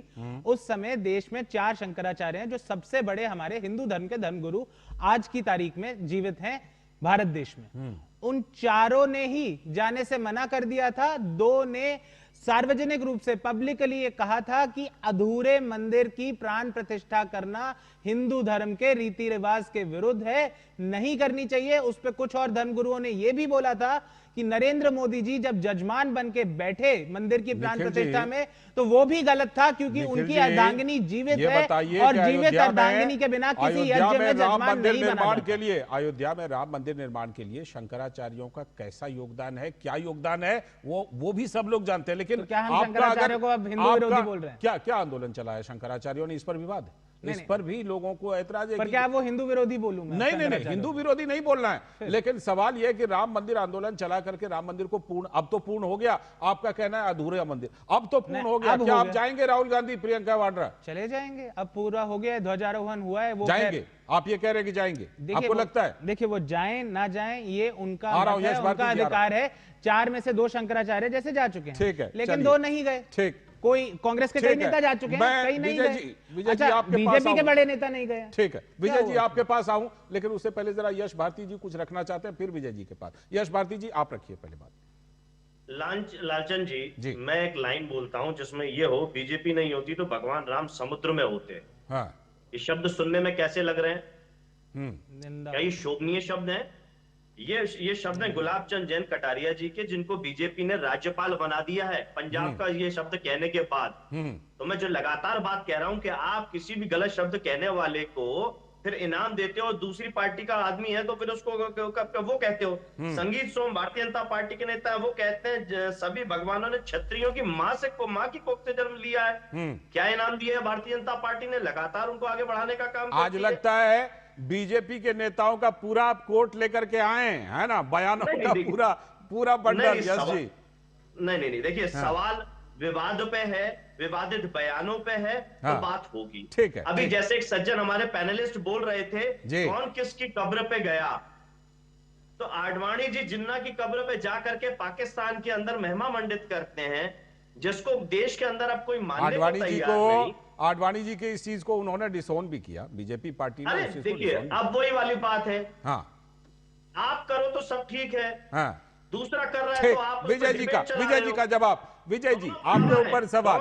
उस समय देश में 4 शंकराचार्य हैं जो सबसे बड़े हमारे हिंदू धर्म के धर्मगुरु आज की तारीख में जीवित हैं भारत देश में। उन 4 ने ही जाने से मना कर दिया था, 2 ने सार्वजनिक रूप से पब्लिकली ये कहा था कि अधूरे मंदिर की प्राण प्रतिष्ठा करना हिंदू धर्म के रीति रिवाज के विरुद्ध है, नहीं करनी चाहिए। उस पर कुछ और धर्मगुरुओं ने यह भी बोला था कि नरेंद्र मोदी जी जब जजमान बन के बैठे मंदिर की प्राण प्रतिष्ठा में, तो वो भी गलत था, क्योंकि उनकी अर्धांगिनी जीवित है और जीवित अर्धांगिनी के बिना किसी यज्ञ में जजमान नहीं बना। के लिए अयोध्या में राम मंदिर निर्माण के लिए शंकराचार्यों का कैसा योगदान है, क्या योगदान है, वो भी सब लोग जानते हैं। लेकिन तो क्या हम शंकराचार्यों को अब हिंदू विरोधी बोल रहे हैं? क्या आंदोलन चला है शंकराचार्यों ने? इस पर विवाद है, इस पर भी लोगों को ऐतराज है। पर क्या वो हिंदू विरोधी बोलूं मैं? नहीं, हिंदू विरोधी नहीं बोलना है, लेकिन सवाल यह है कि राम मंदिर आंदोलन चला करके राम मंदिर को पूर्ण, अब तो पूर्ण हो गया, आपका कहना है अधूरा मंदिर अब तो पूर्ण हो गया। क्या आप जाएंगे राहुल गांधी, प्रियंका वाड्रा? चले जाएंगे, अब पूरा हो गया, ध्वजारोहण हुआ है, वो जाएंगे। आप ये कह रहे हैं कि जाएंगे, आपको लगता है? देखिए, वो जाएं ना जाएं ये उनका अधिकार है। 4 में से 2 शंकराचार्य जैसे जा चुके हैं, ठीक है, लेकिन 2 नहीं गए। ठीक, कोई कांग्रेस के कई नेता जा चुके हैं, कई नहीं गए। अच्छा, बीजेपी के बड़े नेता नहीं गए। ठीक है, विजय जी आपके पास आऊं, लेकिन उससे पहले जरा यश भारती जी कुछ रखना चाहते हैं, फिर विजय जी के पास। यश भारती जी आप रखिए पहले बात। लालचंद जी, मैं एक लाइन बोलता हूं जिसमें ये हो, बीजेपी नहीं होती तो भगवान राम समुद्र में होते। हाँ। ये शब्द सुनने में कैसे लग रहे हैं? क्या ये शोभनीय शब्द हैं? ये शब्द है गुलाब चंद जैन कटारिया जी के, जिनको बीजेपी ने राज्यपाल बना दिया है पंजाब का ये शब्द कहने के बाद। तो मैं जो लगातार बात कह रहा हूं कि आप किसी भी गलत शब्द कहने वाले को फिर इनाम देते हो, दूसरी पार्टी का आदमी है तो फिर उसको वो कहते हो। संगीत सोम भारतीय जनता पार्टी के नेता, वो कहते हैं सभी भगवानों ने क्षत्रियों की माँ की कोख से जन्म लिया है। क्या इनाम दिया है भारतीय जनता पार्टी ने? लगातार उनको आगे बढ़ाने का काम आज लगता है बीजेपी के नेताओं का पूरा आप कोर्ट लेकर के आए हैं ना, बयानों का पूरा बंडल। यस जी, नहीं, देखिए, सवाल विवाद पे है, विवादित बयानों पे है, तो बात होगी। ठीक है। अभी जैसे एक सज्जन हमारे पैनलिस्ट बोल रहे थे, कौन किसकी कब्र पे गया, तो आडवाणी जी जिन्ना की कब्र पे जा करके पाकिस्तान के अंदर महिमा मंडित करते हैं, जिसको देश के अंदर अब कोई मानने को तैयार नहीं। आडवाणी जी के इस चीज को उन्होंने डिसोन भी किया, बीजेपी पार्टी ने। देखिए, अब वही वाली बात है। हाँ, आप करो तो सब ठीक है, हाँ, दूसरा कर रहा है तो आप विजय जी का जवाब। विजय जी आपके ऊपर सवाल।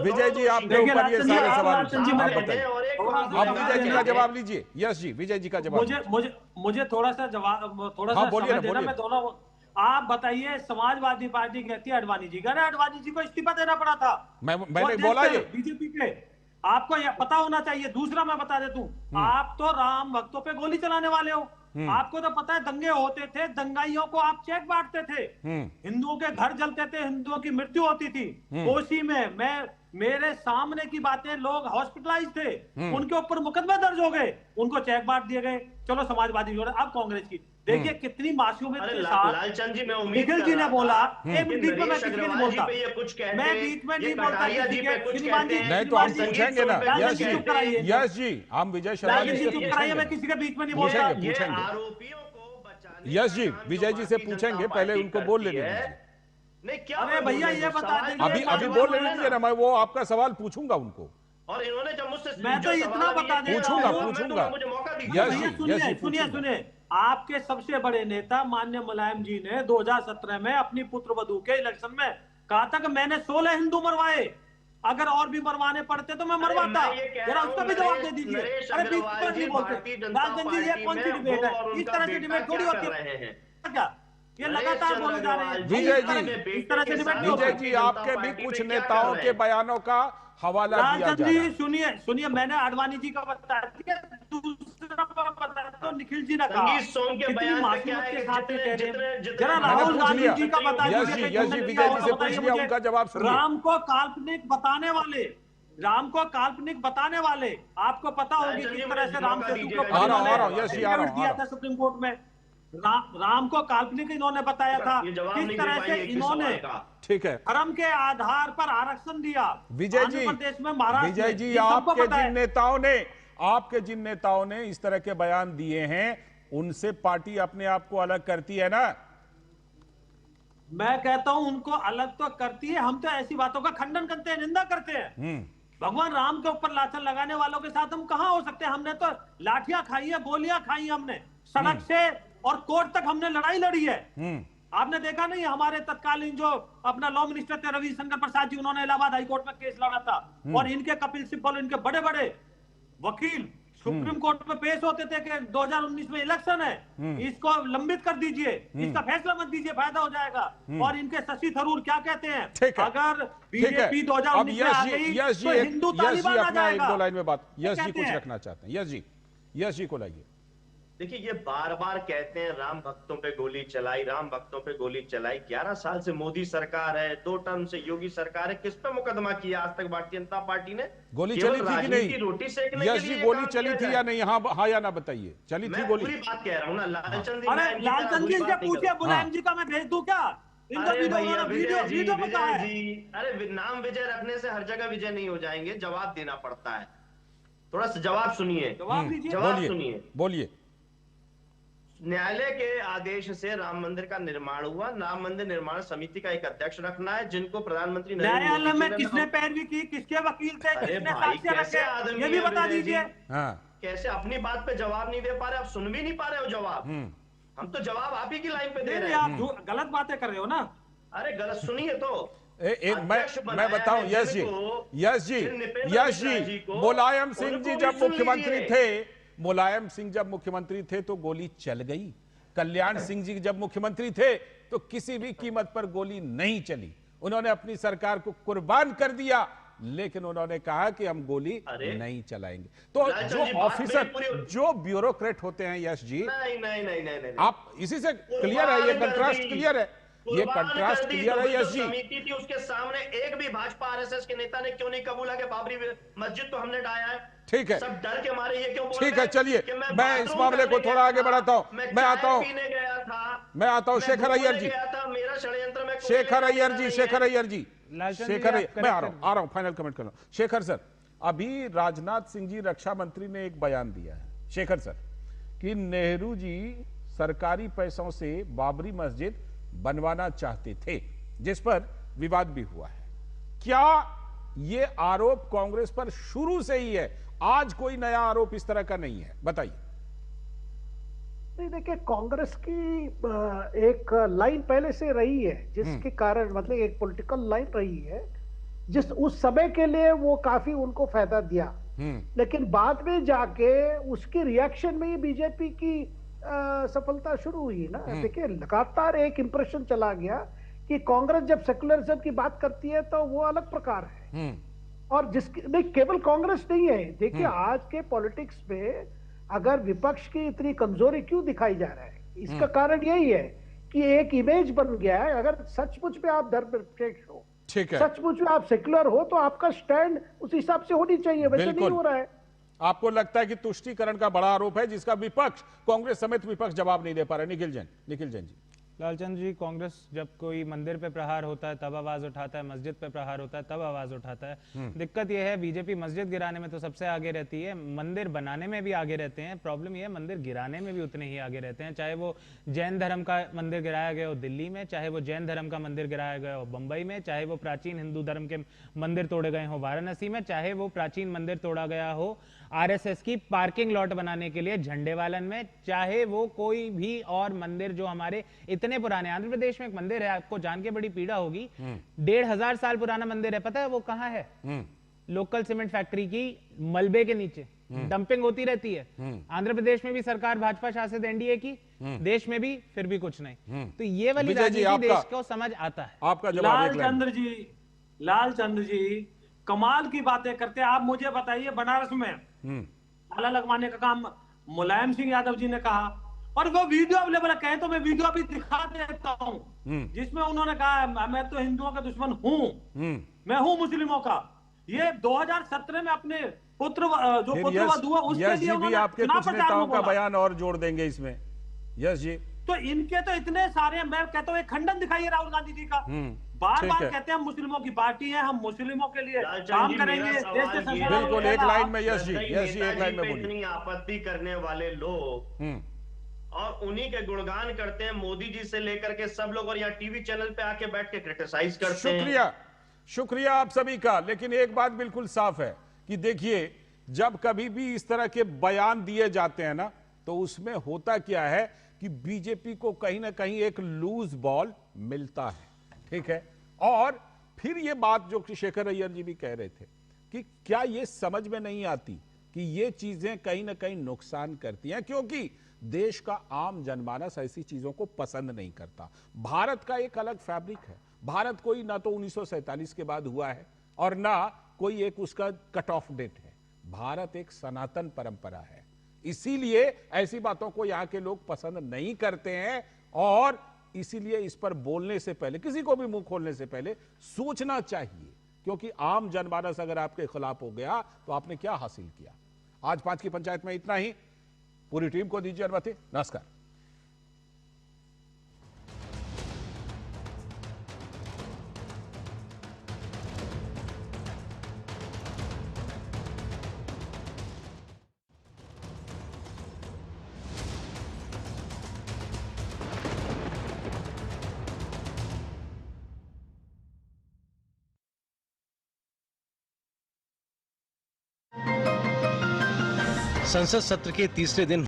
विजय जी आपके ऊपर ये सारे सवाल आप बताइए, आप विजय जी का जवाब लीजिए। यस जी, विजय जी का जवाब। मुझे थोड़ा सा जवाब, थोड़ा सा समय देना। मैं दोनों, आप बताइए, समाजवादी पार्टी कहती है अडवाणी जी का, अडवाणी जी को इस्तीफा देना पड़ा था। मैंने बोला ये बीजेपी के, आपको ये पता होना चाहिए। दूसरा मैं बता देता हूं, आप तो राम भक्तों पे गोली चलाने वाले हो। आपको तो पता है दंगे होते थे, दंगाइयों को आप चेक बांटते थे, हिंदुओं के घर जलते थे, हिंदुओं की मृत्यु होती थी। कोसी में मेरे सामने की बातें, लोग हॉस्पिटलाइज थे, उनके ऊपर मुकदमे दर्ज हो गए, उनको चेक बांट दिए गए। चलो समाजवादी जोड़े, अब कांग्रेस की देखिए कितनी मासूमियत के साथ। लालचंद जी, मैं उम्मीद निखिल जी ने बोला, बीच में नहीं बोलता, मैं बीच में नहीं बोलता। नहीं तो हम पूछेंगे ना। यस जी, हम विजय शर्मा जी से पूछेंगे, मैं किसी के बीच में नहीं बोलता। यस जी, विजय जी से पूछेंगे, पहले उनको बोल लेने दीजिए। अरे भैया ये बता दीजिए, अभी बोल लेने दीजिए ना, मैं वो आपका सवाल पूछूंगा उनको। और इन्होंने जब मुझसे मैं तो इतना बता देता हूं, पूछूंगा। मुझे मौका दीजिए। सुनिए, आपके सबसे बड़े नेता माननीय मुलायम जी ने 2017 में अपनी पुत्रवधू के इलेक्शन में कहा था कि मैंने 16 हिंदू मरवाए, अगर और भी मरवाने पड़ते तो मैं मरवाता। जरा उसका भी जवाब दे दीजिए। अरे बीच में नहीं बोलते। लालचंद जी, ये कौन सी डिबेट है? इस तरह की डिबेट थोड़ी होती है क्या? ये लगातार बोले जा रहे हैं। विजय जी, विजय जी, आपके भी कुछ नेताओं के बयानों का हवाला दिया जा रहा है। सुनिए, मैंने आडवाणी जी का बताया, दूसरा बताया तो निखिल जी ने कहा कितनी मासूमियत के साथ ये कह रहे हैं। जरा राहुल गांधी जी का बता दीजिए। विजय जी से पूछ लिया, उनका जवाब सुनिए। राम को काल्पनिक बताने वाले आपको पता होगी किस तरह से राम सेतु को दिया था सुप्रीम कोर्ट में। राम को काल्पनिक इन्होंने बताया था, किस तरह से इन्होंने ठीक है धर्म के आधार पर आरक्षण दिया विजय जी। प्रदेश में, महाराष्ट्र विजय जी, आपके जिन नेताओं ने इस तरह के बयान दिए हैं, उनसे पार्टी अपने आप को अलग करती है ना? मैं कहता हूं उनको अलग तो करती है, हम तो ऐसी बातों का खंडन करते हैं, निंदा करते हैं। भगवान राम के ऊपर लाठियां लगाने वालों के साथ हम कहां हो सकते हैं? हमने तो लाठियां खाई है, गोलियां खाई है, हमने सड़क से और कोर्ट तक हमने लड़ाई लड़ी है। आपने देखा नहीं, हमारे तत्कालीन जो अपना लॉ मिनिस्टर थे रविशंकर प्रसाद जी, उन्होंने इलाहाबाद हाईकोर्ट में केस लड़ा था, और इनके कपिल सिब्बल, इनके बड़े बड़े वकील सुप्रीम कोर्ट में पेश होते थे कि 2019 में इलेक्शन है, इसको लंबित कर दीजिए, इसका फैसला मत दीजिए, फायदा हो जाएगा। और इनके शशि थरूर क्या कहते हैं, अगर बीजेपी 2019 में आ गई तो हिंदू तालिबान आ जाएगा। एक दो लाइन में बात यश जी कुछ रखना चाहते हैं। यश जी को लाइए। देखिए, ये बार बार कहते हैं राम भक्तों पे गोली चलाई, राम भक्तों पे गोली चलाई। 11 साल से मोदी सरकार है, 2 टर्म से योगी सरकार है, किस पे मुकदमा किया आज तक भारतीय जनता पार्टी ने? गोली चली थी कि नहीं? रोटी सेकने के यश जी, गोली चली थी या नहीं? हाँ या ना बताइए, चली थी गोली? पूरी बात कह रहा हूँ ना लालचंद जी। अरे लालचंद जी से पूछिए, मुलायम जी का मैं भेज दूं क्या? वीडियो बताया जी। अरे नाम विजय रखने से हर जगह विजय नहीं हो जाएंगे, जवाब देना पड़ता है। थोड़ा सा जवाब सुनिए, जवाब सुनिए, बोलिए। न्यायालय के आदेश से राम मंदिर का निर्माण हुआ। राम मंदिर निर्माण समिति का एक अध्यक्ष रखना है, जिनको प्रधानमंत्री न्यायालय में किसने पैरवी की, किसके वकील थे, किसने साक्ष्य रखे, ये भी बता दीजिए। कैसे अपनी बात पे जवाब नहीं दे पा रहे? आप सुन भी नहीं पा रहे हो जवाब? हम तो जवाब आप ही की लाइन पे दे रहे हैं। आप गलत बातें कर रहे हो ना। अरे गलत सुनिए तो। मैं बताऊं यश जी, मुलायम सिंह जी जब मुख्यमंत्री थे, मुलायम सिंह जब मुख्यमंत्री थे तो गोली चल गई। कल्याण सिंह जी जब मुख्यमंत्री थे तो किसी भी कीमत पर गोली नहीं चली। उन्होंने अपनी सरकार को कुर्बान कर दिया, लेकिन उन्होंने कहा कि हम गोली नहीं चलाएंगे। तो जो ऑफिसर, जो ब्यूरोक्रेट होते हैं यश जी, नहीं, आप इसी से क्लियर है, ये कंट्रास्ट क्लियर है, ये कंट्रास्ट क्लियर है यश जी। समिति थी, उसके सामने एक भी भाजपा आरएसएस के नेता ने क्यों नहीं कबूला कि बाबरी मस्जिद तो हमने ढाया है? ठीक है, सब डर के मारे ये क्यों बोल ठीक है, चलिए मैं इस मामले को थोड़ा आगे बढ़ाता हूं। मैं आता हूं शेखर अय्यर जी, शेखर अय्यर जी, मैं आ रहा हूं फाइनल कमेंट कर रहा हूं। शेखर सर, अभी राजनाथ सिंह जी रक्षा मंत्री ने एक बयान दिया है, शेखर सर, कि नेहरू जी सरकारी पैसों से बाबरी मस्जिद बनवाना चाहते थे, जिस पर विवाद भी हुआ है। क्या ये आरोप कांग्रेस पर शुरू से ही है? आज कोई नया आरोप इस तरह का नहीं है, बताइए। नहीं, देखिए, कांग्रेस की एक लाइन पहले से रही है, जिसके कारण मतलब एक पॉलिटिकल लाइन रही है, जिस उस समय के लिए वो काफी उनको फायदा दिया, लेकिन बाद में जाके उसकी रिएक्शन में ही बीजेपी की सफलता शुरू हुई ना। देखिए, लगातार एक इंप्रेशन चला गया कि कांग्रेस जब सेक्युलरिज्म की बात करती है तो वो अलग प्रकार है, और जिसकी नहीं, केवल कांग्रेस नहीं है। देखिए, आज के पॉलिटिक्स में अगर विपक्ष की इतनी कमजोरी क्यों दिखाई जा रहा है, इसका कारण यही है कि एक इमेज बन गया है। अगर सचमुच में आप धर्मनिरपेक्ष हो, ठीक है, सचमुच में आप सेक्युलर हो, तो आपका स्टैंड उस हिसाब से होनी चाहिए, वैसे नहीं हो रहा है। आपको लगता है कि तुष्टीकरण का बड़ा आरोप है, जिसका विपक्ष, कांग्रेस समेत विपक्ष जवाब नहीं दे पा रहा? निखिल जैन जी। लालचंद जी, कांग्रेस जब कोई मंदिर पे प्रहार होता है तब आवाज उठाता है, मस्जिद पे प्रहार होता है तब आवाज उठाता है। दिक्कत यह है, बीजेपी मस्जिद गिराने में तो सबसे आगे रहती है, मंदिर बनाने में भी आगे रहते हैं। प्रॉब्लम यह है, मंदिर गिराने में भी उतने ही आगे रहते हैं। चाहे वो जैन धर्म का मंदिर गिराया गया हो दिल्ली में, चाहे वो जैन धर्म का मंदिर गिराया गया हो बंबई में, चाहे वो प्राचीन हिंदू धर्म के मंदिर तोड़े गए हो वाराणसी में, चाहे वो प्राचीन मंदिर तोड़ा गया हो आरएसएस की पार्किंग लॉट बनाने के लिए झंडेवालन में, चाहे वो कोई भी और मंदिर जो हमारे इतने पुराने, आंध्र प्रदेश में एक मंदिर है, आपको जान के बड़ी पीड़ा होगी, 1500 साल पुराना मंदिर है। पता है वो कहां है? लोकल सीमेंट फैक्ट्री की मलबे के नीचे डंपिंग होती रहती है। आंध्र प्रदेश में भी सरकार भाजपा शासित एनडीए की देश में भी फिर भी कुछ नहीं। तो ये वाली विजय जी, राजनीति देश को समझ आता है। आपका जवाब लालचंद्र जी कमाल की बातें करते हैं। आप मुझे बताइए, बनारस में ताला लगवाने का काम मुलायम सिंह यादव जी ने कहा, और वो वीडियो अवेलेबल है, कहें तो मैं वीडियो भी दिखा देता हूं, जिसमें उन्होंने कहा मैं तो हिंदुओं का दुश्मन हूं, मैं हूं मुस्लिमों का। ये 2017 में अपने पुत्र जो पुत्रवध हुआ उसके लिए उन्होंने आपके कुछ नेताओं का बयान और जोड़ देंगे इसमें। यस जी, तो इनके तो इतने सारे, मैं कहता हूँ एक खंडन दिखाइए राहुल गांधी जी का। बार बार कहते हैं हम मुस्लिमों की पार्टी है, हम मुस्लिमों के लिए काम करेंगे, देश के संविधान। बिल्कुल, एक लाइन में यस जी, एक लाइन में इतनी आपत्ति करने वाले लोग और उन्हीं के गुणगान करते हैं, मोदी जी से लेकर के सब लोग, और यहाँ टीवी चैनल पे आके बैठ के क्रिटिसाइज करते हैं। शुक्रिया आप सभी का। लेकिन एक बात बिल्कुल साफ है कि देखिए, जब कभी भी इस तरह के बयान दिए जाते हैं ना, तो उसमें होता क्या है कि बीजेपी को कहीं ना कहीं एक लूज बॉल मिलता है, ठीक है। और फिर ये बात जो शेखर अय्यर जी भी कह रहे थे कि क्या ये समझ में नहीं आती कि ये चीजें कहीं ना कहीं नुकसान करती हैं, क्योंकि देश का आम जनमानस ऐसी चीजों को पसंद नहीं करता। भारत का एक अलग फैब्रिक है। भारत कोई ना तो 1947 के बाद हुआ है और ना कोई एक उसका कट ऑफ डेट है। भारत एक सनातन परंपरा है, इसीलिए ऐसी बातों को यहां के लोग पसंद नहीं करते हैं। और इसीलिए इस पर बोलने से पहले, किसी को भी मुंह खोलने से पहले सोचना चाहिए, क्योंकि आम जनमानस अगर आपके खिलाफ हो गया तो आपने क्या हासिल किया। आज 5 की पंचायत में इतना ही। पूरी टीम को दीजिए अनुमति। नमस्कार। संसद सत्र के तीसरे दिन